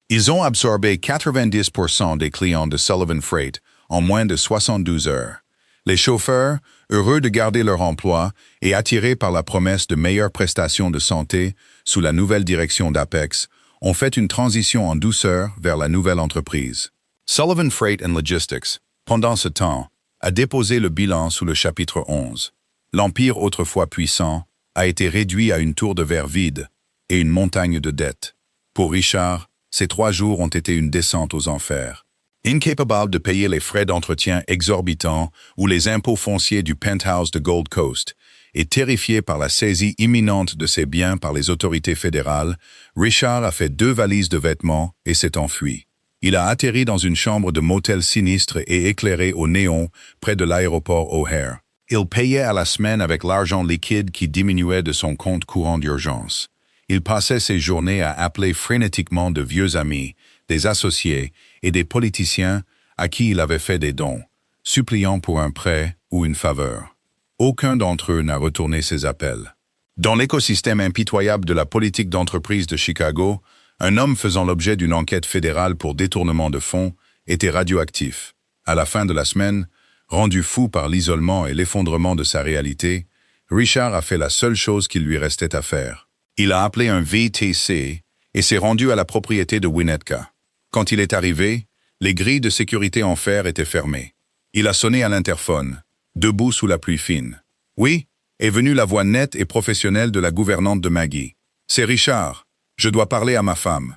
Ils ont absorbé 90% des clients de Sullivan Freight en moins de 72 heures. Les chauffeurs, heureux de garder leur emploi et attirés par la promesse de meilleures prestations de santé sous la nouvelle direction d'Apex, ont fait une transition en douceur vers la nouvelle entreprise. Sullivan Freight and Logistics, pendant ce temps, a déposé le bilan sous le chapitre 11. L'empire autrefois puissant a été réduit à une tour de verre vide et une montagne de dettes. Pour Richard, ces 3 jours ont été une descente aux enfers. Incapable de payer les frais d'entretien exorbitants ou les impôts fonciers du penthouse de Gold Coast, et terrifié par la saisie imminente de ses biens par les autorités fédérales, Richard a fait 2 valises de vêtements et s'est enfui. Il a atterri dans une chambre de motel sinistre et éclairée au néon près de l'aéroport O'Hare. Il payait à la semaine avec l'argent liquide qui diminuait de son compte courant d'urgence. Il passait ses journées à appeler frénétiquement de vieux amis, des associés et des politiciens à qui il avait fait des dons, suppliant pour un prêt ou une faveur. Aucun d'entre eux n'a retourné ses appels. Dans l'écosystème impitoyable de la politique d'entreprise de Chicago, un homme faisant l'objet d'une enquête fédérale pour détournement de fonds était radioactif. À la fin de la semaine, rendu fou par l'isolement et l'effondrement de sa réalité, Richard a fait la seule chose qu'il lui restait à faire. Il a appelé un VTC et s'est rendu à la propriété de Winnetka. Quand il est arrivé, les grilles de sécurité en fer étaient fermées. Il a sonné à l'interphone, debout sous la pluie fine. « Oui » est venue la voix nette et professionnelle de la gouvernante de Maggie. « C'est Richard. Je dois parler à ma femme.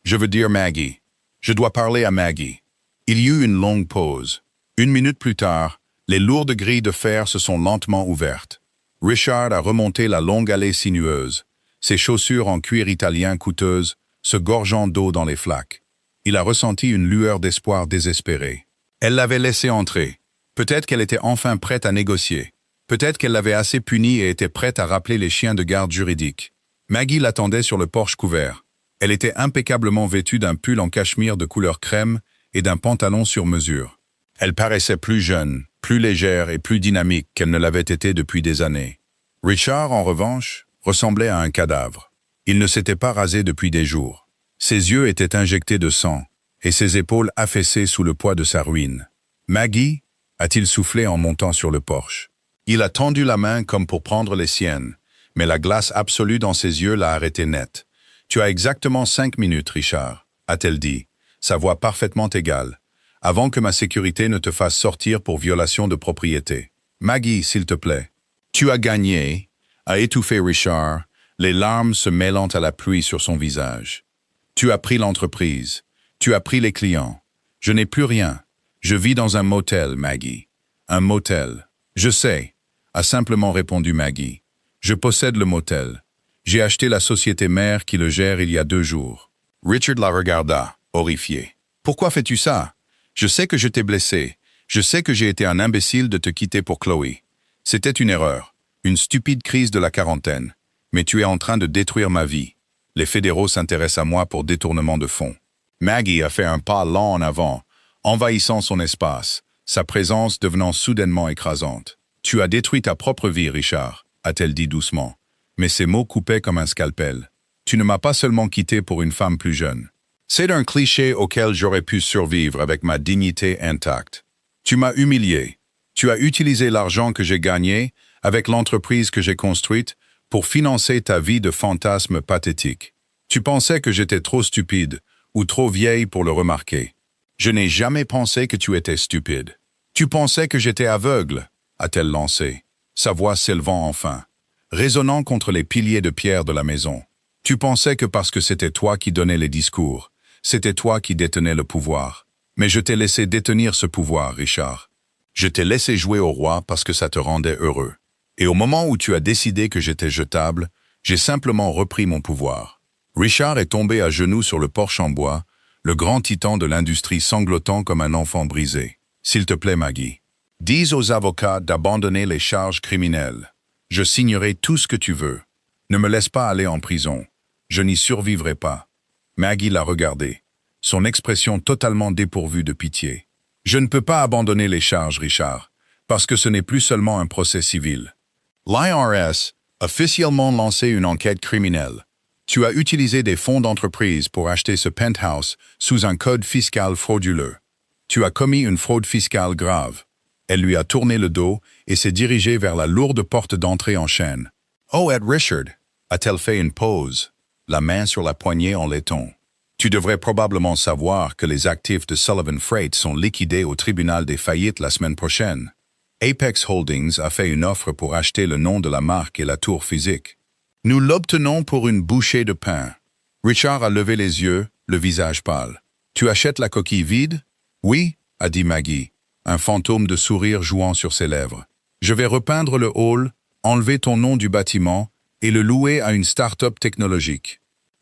Je veux dire Maggie. Je dois parler à Maggie. » Il y eut une longue pause. 1 minute plus tard, les lourdes grilles de fer se sont lentement ouvertes. Richard a remonté la longue allée sinueuse, ses chaussures en cuir italien coûteuses, se gorgeant d'eau dans les flaques. Il a ressenti une lueur d'espoir désespérée. Elle l'avait laissé entrer. Peut-être qu'elle était enfin prête à négocier. Peut-être qu'elle l'avait assez puni et était prête à rappeler les chiens de garde juridiques. Maggie l'attendait sur le porche couvert. Elle était impeccablement vêtue d'un pull en cachemire de couleur crème et d'un pantalon sur mesure. Elle paraissait plus jeune, plus légère et plus dynamique qu'elle ne l'avait été depuis des années. Richard, en revanche, ressemblait à un cadavre. Il ne s'était pas rasé depuis des jours. Ses yeux étaient injectés de sang, et ses épaules affaissées sous le poids de sa ruine. « Maggie » a-t-il soufflé en montant sur le porche. Il a tendu la main comme pour prendre les siennes, mais la glace absolue dans ses yeux l'a arrêté net. « Tu as exactement 5 minutes, Richard, » a-t-elle dit, sa voix parfaitement égale, « avant que ma sécurité ne te fasse sortir pour violation de propriété. Maggie, s'il te plaît. »« Tu as gagné » a étouffé Richard, les larmes se mêlant à la pluie sur son visage. « Tu as pris l'entreprise. Tu as pris les clients. Je n'ai plus rien. Je vis dans un motel, Maggie. Un motel. Je sais, a simplement répondu Maggie. Je possède le motel. J'ai acheté la société mère qui le gère il y a 2 jours. Richard la regarda, horrifié. Pourquoi fais-tu ça? Je sais que je t'ai blessé. Je sais que j'ai été un imbécile de te quitter pour Chloé. C'était une erreur, une stupide crise de la quarantaine. Mais tu es en train de détruire ma vie. Les fédéraux s'intéressent à moi pour détournement de fonds. Maggie a fait un pas lent en avant, envahissant son espace, sa présence devenant soudainement écrasante. « Tu as détruit ta propre vie, Richard », a-t-elle dit doucement. Mais ses mots coupaient comme un scalpel. « Tu ne m'as pas seulement quitté pour une femme plus jeune. C'est un cliché auquel j'aurais pu survivre avec ma dignité intacte. Tu m'as humilié. Tu as utilisé l'argent que j'ai gagné avec l'entreprise que j'ai construite pour financer ta vie de fantasme pathétique. Tu pensais que j'étais trop stupide ou trop vieille pour le remarquer. Je n'ai jamais pensé que tu étais stupide. Tu pensais que j'étais aveugle, a-t-elle lancé, sa voix s'élevant enfin, résonnant contre les piliers de pierre de la maison. Tu pensais que parce que c'était toi qui donnais les discours, c'était toi qui détenais le pouvoir. Mais je t'ai laissé détenir ce pouvoir, Richard. Je t'ai laissé jouer au roi parce que ça te rendait heureux. Et au moment où tu as décidé que j'étais jetable, j'ai simplement repris mon pouvoir. Richard est tombé à genoux sur le porche en bois, le grand titan de l'industrie sanglotant comme un enfant brisé. S'il te plaît, Maggie, dis aux avocats d'abandonner les charges criminelles. Je signerai tout ce que tu veux. Ne me laisse pas aller en prison. Je n'y survivrai pas. Maggie l'a regardé, son expression totalement dépourvue de pitié. Je ne peux pas abandonner les charges, Richard, parce que ce n'est plus seulement un procès civil. L'IRS a officiellement lancé une enquête criminelle. Tu as utilisé des fonds d'entreprise pour acheter ce penthouse sous un code fiscal frauduleux. Tu as commis une fraude fiscale grave. Elle lui a tourné le dos et s'est dirigée vers la lourde porte d'entrée en chaîne. « Oh, Ed Richard » a-t-elle fait une pause, la main sur la poignée en laiton. « Tu devrais probablement savoir que les actifs de Sullivan Freight sont liquidés au tribunal des faillites la semaine prochaine. Apex Holdings a fait une offre pour acheter le nom de la marque et la tour physique. Nous l'obtenons pour une bouchée de pain. » Richard a levé les yeux, le visage pâle. « Tu achètes la coquille vide? »« Oui, » a dit Maggie, un fantôme de sourire jouant sur ses lèvres. « Je vais repeindre le hall, enlever ton nom du bâtiment et le louer à une start-up technologique.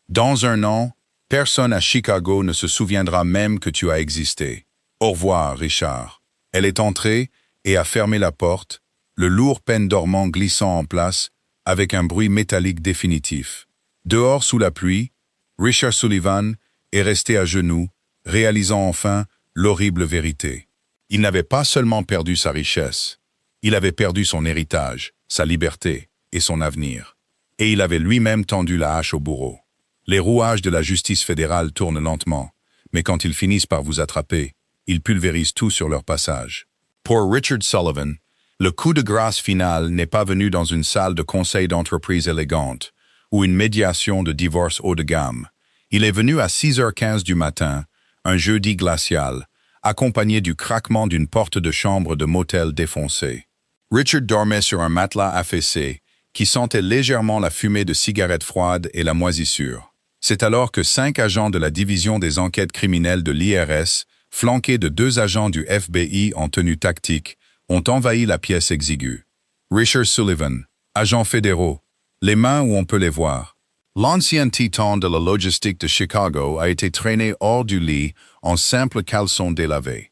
Dans 1 an, personne à Chicago ne se souviendra même que tu as existé. Au revoir, Richard. » Elle est entrée et a fermé la porte, le lourd pêne dormant glissant en place, avec un bruit métallique définitif. Dehors sous la pluie, Richard Sullivan est resté à genoux, réalisant enfin l'horrible vérité. Il n'avait pas seulement perdu sa richesse, il avait perdu son héritage, sa liberté et son avenir. Et il avait lui-même tendu la hache au bourreau. Les rouages de la justice fédérale tournent lentement, mais quand ils finissent par vous attraper, ils pulvérisent tout sur leur passage. Pour Richard Sullivan, le coup de grâce final n'est pas venu dans une salle de conseil d'entreprise élégante ou une médiation de divorce haut de gamme. Il est venu à 6h15 du matin, un jeudi glacial, accompagné du craquement d'une porte de chambre de motel défoncée. Richard dormait sur un matelas affaissé qui sentait légèrement la fumée de cigarettes froides et la moisissure. C'est alors que 5 agents de la division des enquêtes criminelles de l'IRS, flanqués de 2 agents du FBI en tenue tactique, ont envahi la pièce exiguë. Richard Sullivan, agents fédéraux, les mains où on peut les voir. L'ancien titan de la logistique de Chicago a été traîné hors du lit en simple caleçon délavé.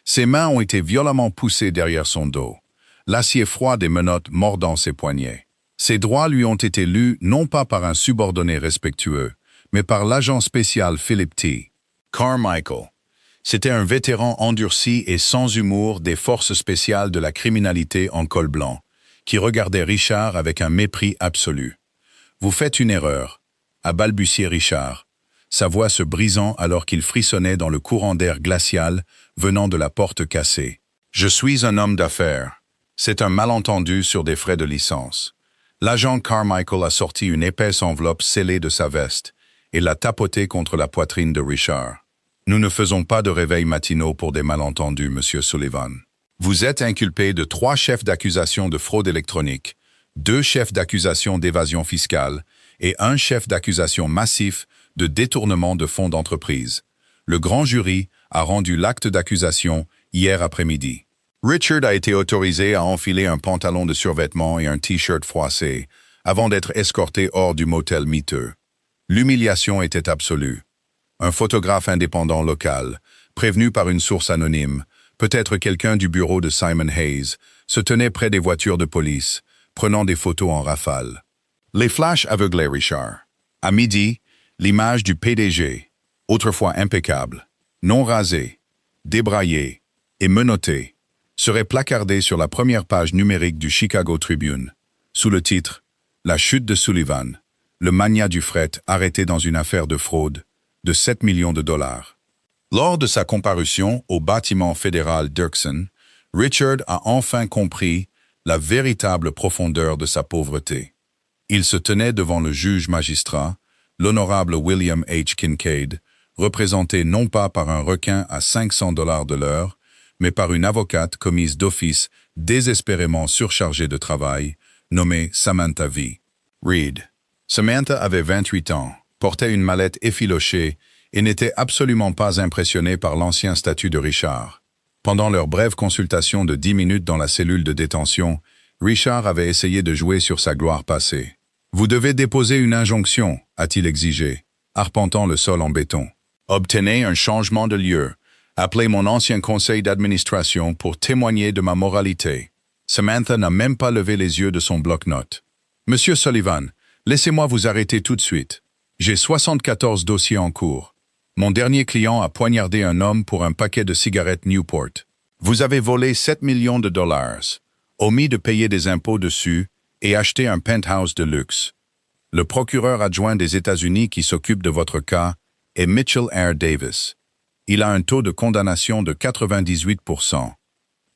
Ses mains ont été violemment poussées derrière son dos, l'acier froid des menottes mordant ses poignets. Ses droits lui ont été lus non pas par un subordonné respectueux, mais par l'agent spécial Philip T. Carmichael. C'était un vétéran endurci et sans humour des forces spéciales de la criminalité en col blanc, qui regardait Richard avec un mépris absolu. « Vous faites une erreur », a balbutié Richard, sa voix se brisant alors qu'il frissonnait dans le courant d'air glacial venant de la porte cassée. « Je suis un homme d'affaires. C'est un malentendu sur des frais de licence. » L'agent Carmichael a sorti une épaisse enveloppe scellée de sa veste et l'a tapotée contre la poitrine de Richard. « Nous ne faisons pas de réveils matinaux pour des malentendus, Monsieur Sullivan. Vous êtes inculpé de 3 chefs d'accusation de fraude électronique, 2 chefs d'accusation d'évasion fiscale et 1 chef d'accusation massif de détournement de fonds d'entreprise. Le grand jury a rendu l'acte d'accusation hier après-midi. » Richard a été autorisé à enfiler un pantalon de survêtement et un t-shirt froissé avant d'être escorté hors du motel miteux. L'humiliation était absolue. Un photographe indépendant local, prévenu par une source anonyme, peut-être quelqu'un du bureau de Simon Hayes, se tenait près des voitures de police, prenant des photos en rafale. Les flashs aveuglaient Richard. À midi, l'image du PDG, autrefois impeccable, non rasé, débraillé et menotté, serait placardée sur la première page numérique du Chicago Tribune, sous le titre « La chute de Sullivan, le magnat du fret arrêté dans une affaire de fraude de 7 millions de dollars. » Lors de sa comparution au bâtiment fédéral Dirksen, Richard a enfin compris la véritable profondeur de sa pauvreté. Il se tenait devant le juge magistrat, l'honorable William H. Kincaid, représenté non pas par un requin à 500 $ de l'heure, mais par une avocate commise d'office désespérément surchargée de travail, nommée Samantha V. Reed. Samantha avait 28 ans, portait une mallette effilochée et n'était absolument pas impressionnée par l'ancien statut de Richard. Pendant leur brève consultation de 10 minutes dans la cellule de détention, Richard avait essayé de jouer sur sa gloire passée. « Vous devez déposer une injonction », a-t-il exigé, arpentant le sol en béton. « Obtenez un changement de lieu. Appelez mon ancien conseil d'administration pour témoigner de ma moralité. » Samantha n'a même pas levé les yeux de son bloc-notes. « Monsieur Sullivan, laissez-moi vous arrêter tout de suite. J'ai 74 dossiers en cours. Mon dernier client a poignardé un homme pour un paquet de cigarettes Newport. Vous avez volé 7 millions de dollars, omis de payer des impôts dessus et acheté un penthouse de luxe. Le procureur adjoint des États-Unis qui s'occupe de votre cas est Mitchell R. Davis. Il a un taux de condamnation de 98%.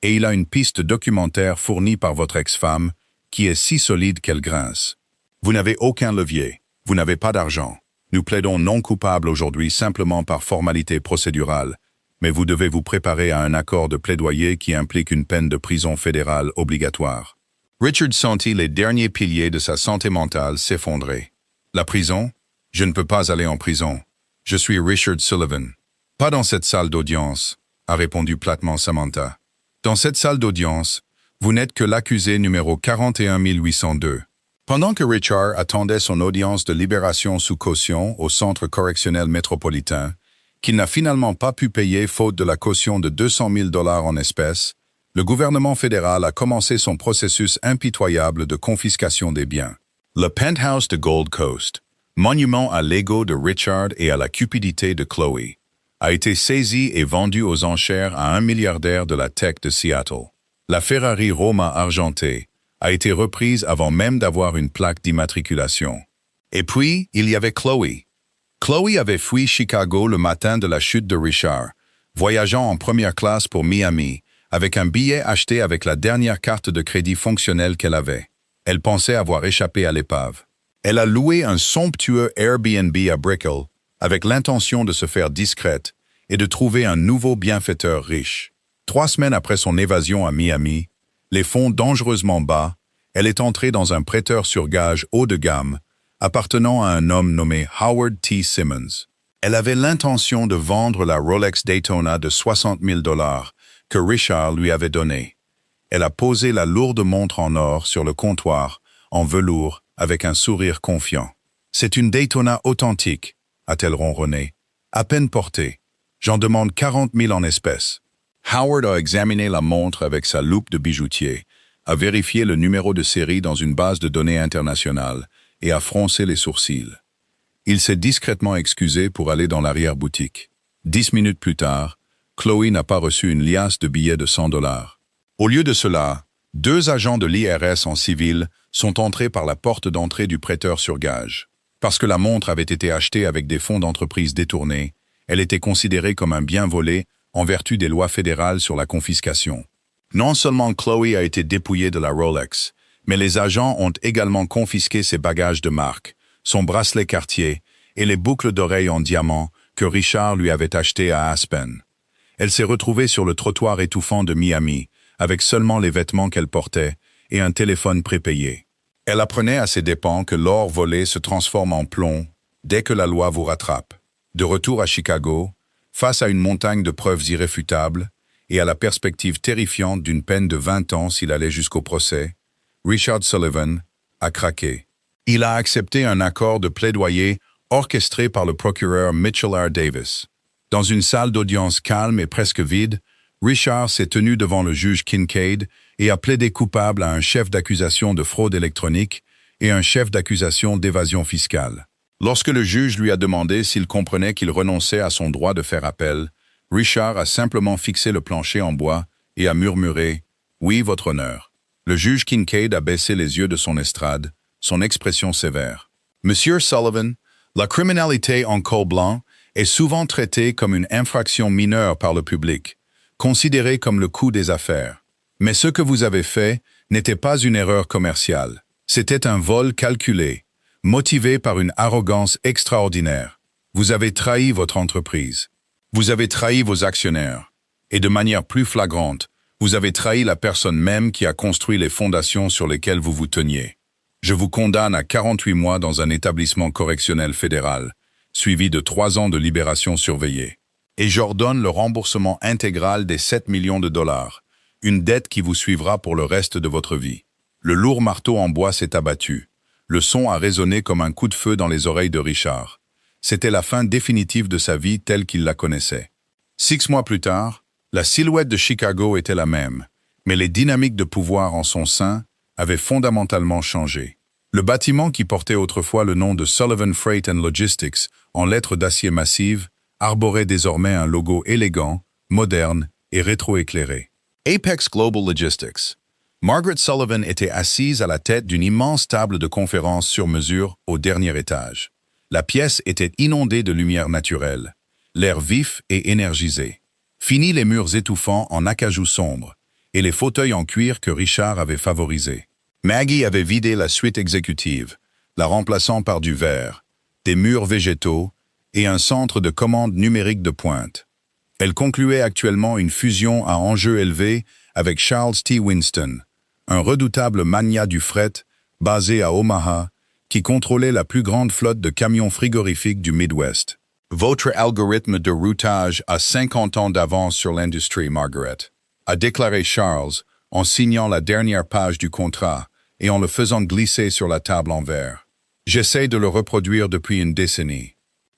Et il a une piste documentaire fournie par votre ex-femme qui est si solide qu'elle grince. Vous n'avez aucun levier. Vous n'avez pas d'argent. Nous plaidons non coupable aujourd'hui simplement par formalité procédurale, mais vous devez vous préparer à un accord de plaidoyer qui implique une peine de prison fédérale obligatoire. Richard sentit les derniers piliers de sa santé mentale s'effondrer. La prison? Je ne peux pas aller en prison. Je suis Richard Sullivan. Pas dans cette salle d'audience, a répondu platement Samantha. Dans cette salle d'audience, vous n'êtes que l'accusé numéro 41802. Pendant que Richard attendait son audience de libération sous caution au centre correctionnel métropolitain, qu'il n'a finalement pas pu payer faute de la caution de 200 000 $ en espèces, le gouvernement fédéral a commencé son processus impitoyable de confiscation des biens. Le penthouse de Gold Coast, monument à l'ego de Richard et à la cupidité de Chloe, a été saisi et vendu aux enchères à un milliardaire de la tech de Seattle. La Ferrari Roma argentée a été reprise avant même d'avoir une plaque d'immatriculation. Et puis, il y avait Chloe. Chloe avait fui Chicago le matin de la chute de Richard, voyageant en première classe pour Miami, avec un billet acheté avec la dernière carte de crédit fonctionnelle qu'elle avait. Elle pensait avoir échappé à l'épave. Elle a loué un somptueux Airbnb à Brickell, avec l'intention de se faire discrète et de trouver un nouveau bienfaiteur riche. 3 semaines après son évasion à Miami, les fonds dangereusement bas, elle est entrée dans un prêteur sur gage haut de gamme, appartenant à un homme nommé Howard T. Simmons. Elle avait l'intention de vendre la Rolex Daytona de 60 000 $ que Richard lui avait donnée. Elle a posé la lourde montre en or sur le comptoir, en velours, avec un sourire confiant. « C'est une Daytona authentique », a-t-elle ronronné. « À peine portée. J'en demande 40 000 en espèces. » Howard a examiné la montre avec sa loupe de bijoutier, a vérifié le numéro de série dans une base de données internationale et a froncé les sourcils. Il s'est discrètement excusé pour aller dans l'arrière-boutique. 10 minutes plus tard, Chloé n'a pas reçu une liasse de billets de 100 $. Au lieu de cela, 2 agents de l'IRS en civil sont entrés par la porte d'entrée du prêteur sur gage. Parce que la montre avait été achetée avec des fonds d'entreprise détournés, elle était considérée comme un bien volé en vertu des lois fédérales sur la confiscation. Non seulement Chloé a été dépouillée de la Rolex, mais les agents ont également confisqué ses bagages de marque, son bracelet Cartier et les boucles d'oreilles en diamant que Richard lui avait achetées à Aspen. Elle s'est retrouvée sur le trottoir étouffant de Miami, avec seulement les vêtements qu'elle portait et un téléphone prépayé. Elle apprenait à ses dépens que l'or volé se transforme en plomb dès que la loi vous rattrape. De retour à Chicago, face à une montagne de preuves irréfutables et à la perspective terrifiante d'une peine de 20 ans s'il allait jusqu'au procès, Richard Sullivan a craqué. Il a accepté un accord de plaidoyer orchestré par le procureur Mitchell R. Davis. Dans une salle d'audience calme et presque vide, Richard s'est tenu devant le juge Kincaid et a plaidé coupable à un chef d'accusation de fraude électronique et un chef d'accusation d'évasion fiscale. Lorsque le juge lui a demandé s'il comprenait qu'il renonçait à son droit de faire appel, Richard a simplement fixé le plancher en bois et a murmuré « Oui, votre honneur ». Le juge Kincaid a baissé les yeux de son estrade, son expression sévère. « Monsieur Sullivan, la criminalité en col blanc est souvent traitée comme une infraction mineure par le public, considérée comme le coût des affaires. Mais ce que vous avez fait n'était pas une erreur commerciale. C'était un vol calculé, motivé par une arrogance extraordinaire. Vous avez trahi votre entreprise. Vous avez trahi vos actionnaires. Et de manière plus flagrante, vous avez trahi la personne même qui a construit les fondations sur lesquelles vous vous teniez. Je vous condamne à 48 mois dans un établissement correctionnel fédéral, suivi de 3 ans de libération surveillée. Et j'ordonne le remboursement intégral des 7 millions de $, une dette qui vous suivra pour le reste de votre vie. Le lourd marteau en bois s'est abattu. Le son a résonné comme un coup de feu dans les oreilles de Richard. C'était la fin définitive de sa vie telle qu'il la connaissait. 6 mois plus tard, la silhouette de Chicago était la même, mais les dynamiques de pouvoir en son sein avaient fondamentalement changé. Le bâtiment qui portait autrefois le nom de Sullivan Freight and Logistics en lettres d'acier massives arborait désormais un logo élégant, moderne et rétroéclairé. Apex Global Logistics. Margaret Sullivan était assise à la tête d'une immense table de conférence sur mesure au dernier étage. La pièce était inondée de lumière naturelle, l'air vif et énergisé. Fini les murs étouffants en acajou sombre et les fauteuils en cuir que Richard avait favorisés. Maggie avait vidé la suite exécutive, la remplaçant par du verre, des murs végétaux et un centre de commande numérique de pointe. Elle concluait actuellement une fusion à enjeu élevé avec Charles T. Winston, un redoutable magnat du fret basé à Omaha qui contrôlait la plus grande flotte de camions frigorifiques du Midwest. Votre algorithme de routage a 50 ans d'avance sur l'industrie, Margaret, a déclaré Charles en signant la dernière page du contrat et en le faisant glisser sur la table en verre. J'essaie de le reproduire depuis une décennie.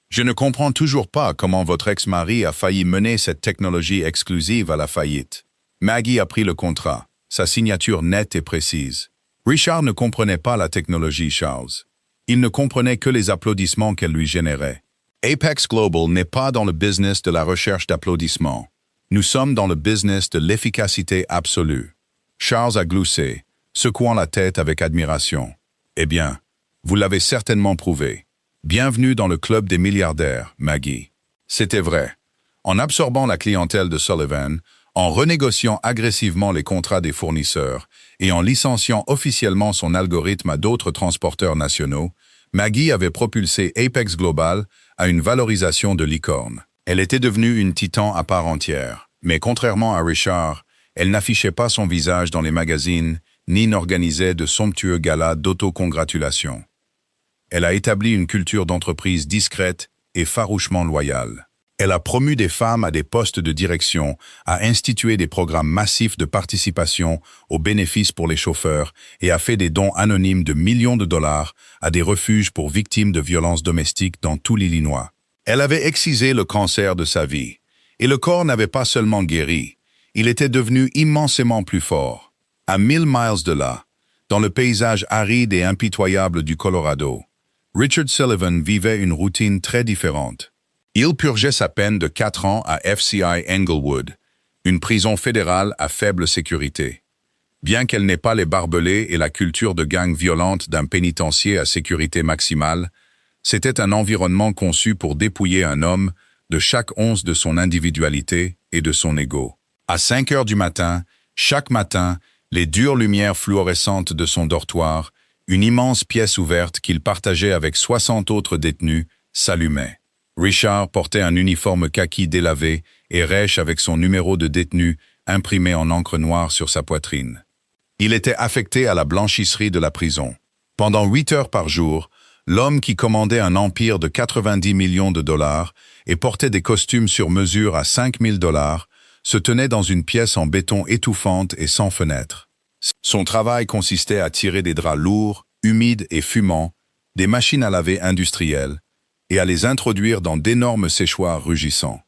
Je ne comprends toujours pas comment votre ex-mari a failli mener cette technologie exclusive à la faillite. Maggie a pris le contrat, sa signature nette et précise. Richard ne comprenait pas la technologie, Charles. Il ne comprenait que les applaudissements qu'elle lui générait. Apex Global n'est pas dans le business de la recherche d'applaudissements. Nous sommes dans le business de l'efficacité absolue. Charles a gloussé, secouant la tête avec admiration. Eh bien, vous l'avez certainement prouvé. Bienvenue dans le club des milliardaires, Maggie. C'était vrai. En absorbant la clientèle de Sullivan, en renégociant agressivement les contrats des fournisseurs et en licenciant officiellement son algorithme à d'autres transporteurs nationaux, Maggie avait propulsé Apex Global à une valorisation de licorne. Elle était devenue une titan à part entière, mais contrairement à Richard, elle n'affichait pas son visage dans les magazines ni n'organisait de somptueux galas d'autocongratulation. Elle a établi une culture d'entreprise discrète et farouchement loyale. Elle a promu des femmes à des postes de direction, a institué des programmes massifs de participation aux bénéfices pour les chauffeurs et a fait des dons anonymes de millions de dollars à des refuges pour victimes de violences domestiques dans tout l'Illinois. Elle avait excisé le cancer de sa vie, et le corps n'avait pas seulement guéri, il était devenu immensément plus fort. À 1000 miles de là, dans le paysage aride et impitoyable du Colorado, Richard Sullivan vivait une routine très différente. Il purgeait sa peine de 4 ans à FCI Englewood, une prison fédérale à faible sécurité. Bien qu'elle n'ait pas les barbelés et la culture de gang violente d'un pénitencier à sécurité maximale, c'était un environnement conçu pour dépouiller un homme de chaque once de son individualité et de son ego. À 5 heures du matin, chaque matin, les dures lumières fluorescentes de son dortoir, une immense pièce ouverte qu'il partageait avec 60 autres détenus, s'allumaient. Richard portait un uniforme kaki délavé et rêche avec son numéro de détenu imprimé en encre noire sur sa poitrine. Il était affecté à la blanchisserie de la prison. Pendant 8 heures par jour, l'homme qui commandait un empire de 90 millions de dollars et portait des costumes sur mesure à 5 000 dollars se tenait dans une pièce en béton étouffante et sans fenêtre. Son travail consistait à tirer des draps lourds, humides et fumants, des machines à laver industrielles, et à les introduire dans d'énormes séchoirs rugissants.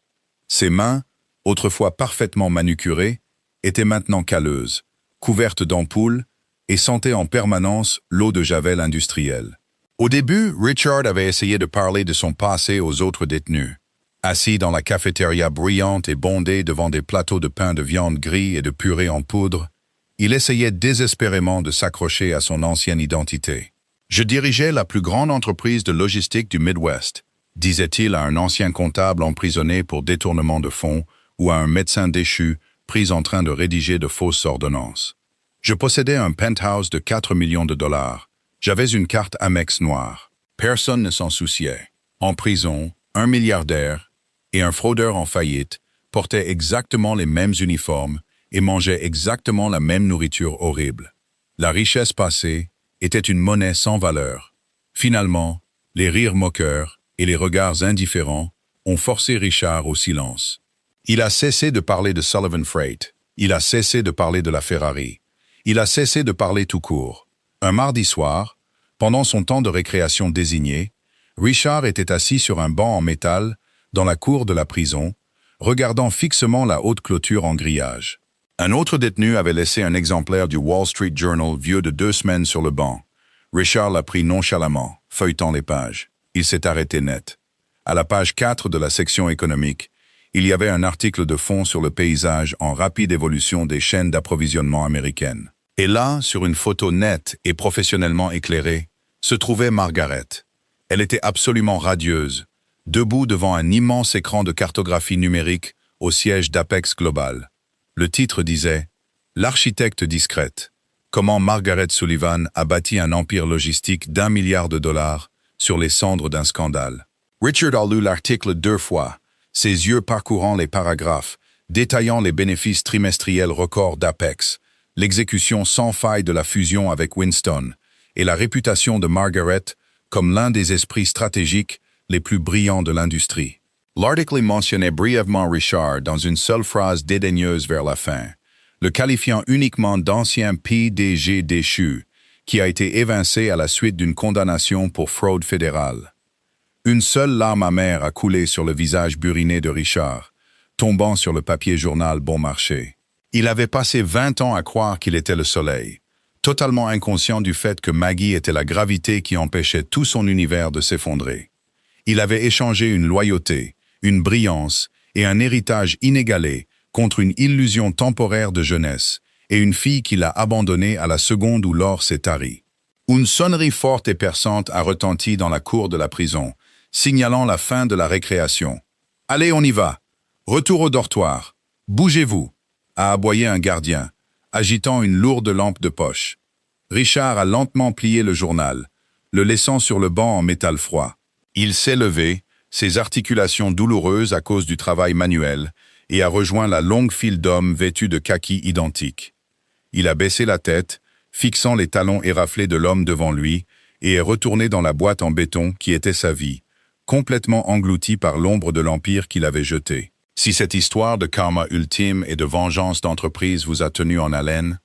Ses mains, autrefois parfaitement manucurées, étaient maintenant calleuses, couvertes d'ampoules, et sentaient en permanence l'eau de javel industrielle. Au début, Richard avait essayé de parler de son passé aux autres détenus. Assis dans la cafétéria bruyante et bondée devant des plateaux de pain de viande gris et de purée en poudre, il essayait désespérément de s'accrocher à son ancienne identité. « Je dirigeais la plus grande entreprise de logistique du Midwest », disait-il à un ancien comptable emprisonné pour détournement de fonds ou à un médecin déchu pris en train de rédiger de fausses ordonnances. « Je possédais un penthouse de 4 millions de dollars. J'avais une carte Amex noire. Personne ne s'en souciait. En prison, un milliardaire et un fraudeur en faillite portaient exactement les mêmes uniformes et mangeaient exactement la même nourriture horrible. La richesse passée était une monnaie sans valeur. Finalement, les rires moqueurs et les regards indifférents ont forcé Richard au silence. Il a cessé de parler de Sullivan Freight. Il a cessé de parler de la Ferrari. Il a cessé de parler tout court. Un mardi soir, pendant son temps de récréation désigné, Richard était assis sur un banc en métal dans la cour de la prison, regardant fixement la haute clôture en grillage. Un autre détenu avait laissé un exemplaire du Wall Street Journal vieux de 2 semaines sur le banc. Richard l'a pris nonchalamment, feuilletant les pages. Il s'est arrêté net. À la page 4 de la section économique, il y avait un article de fond sur le paysage en rapide évolution des chaînes d'approvisionnement américaines. Et là, sur une photo nette et professionnellement éclairée, se trouvait Margaret. Elle était absolument radieuse, debout devant un immense écran de cartographie numérique au siège d'Apex Global. Le titre disait « L'architecte discrète. Comment Margaret Sullivan a bâti un empire logistique d'1 milliard de dollars sur les cendres d'un scandale. » Richard a lu l'article 2 fois, ses yeux parcourant les paragraphes, détaillant les bénéfices trimestriels records d'Apex, l'exécution sans faille de la fusion avec Winston et la réputation de Margaret comme l'un des esprits stratégiques les plus brillants de l'industrie. L'article mentionnait brièvement Richard dans une seule phrase dédaigneuse vers la fin, le qualifiant uniquement d'ancien PDG déchu, qui a été évincé à la suite d'une condamnation pour fraude fédérale. Une seule larme amère a coulé sur le visage buriné de Richard, tombant sur le papier journal bon marché. Il avait passé 20 ans à croire qu'il était le soleil, totalement inconscient du fait que Maggie était la gravité qui empêchait tout son univers de s'effondrer. Il avait échangé une loyauté, une brillance et un héritage inégalé contre une illusion temporaire de jeunesse et une fille qu'il a abandonnée à la seconde où l'or s'est tari. Une sonnerie forte et perçante a retenti dans la cour de la prison, signalant la fin de la récréation. « Allez, on y va! Retour au dortoir! Bougez-vous !» a aboyé un gardien, agitant une lourde lampe de poche. Richard a lentement plié le journal, le laissant sur le banc en métal froid. Il s'est levé, ses articulations douloureuses à cause du travail manuel, et a rejoint la longue file d'hommes vêtus de kaki identiques. Il a baissé la tête, fixant les talons éraflés de l'homme devant lui, et est retourné dans la boîte en béton qui était sa vie, complètement englouti par l'ombre de l'empire qu'il avait jeté. Si cette histoire de karma ultime et de vengeance d'entreprise vous a tenu en haleine,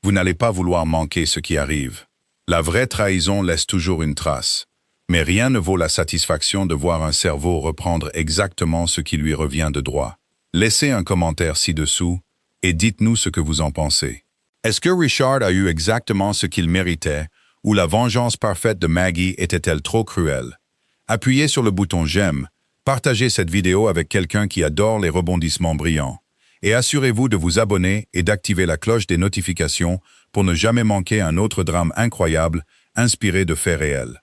vous n'allez pas vouloir manquer ce qui arrive. La vraie trahison laisse toujours une trace, mais rien ne vaut la satisfaction de voir un cerveau reprendre exactement ce qui lui revient de droit. Laissez un commentaire ci-dessous et dites-nous ce que vous en pensez. Est-ce que Richard a eu exactement ce qu'il méritait, ou la vengeance parfaite de Maggie était-elle trop cruelle? Appuyez sur le bouton j'aime, partagez cette vidéo avec quelqu'un qui adore les rebondissements brillants, et assurez-vous de vous abonner et d'activer la cloche des notifications pour ne jamais manquer un autre drame incroyable inspiré de faits réels.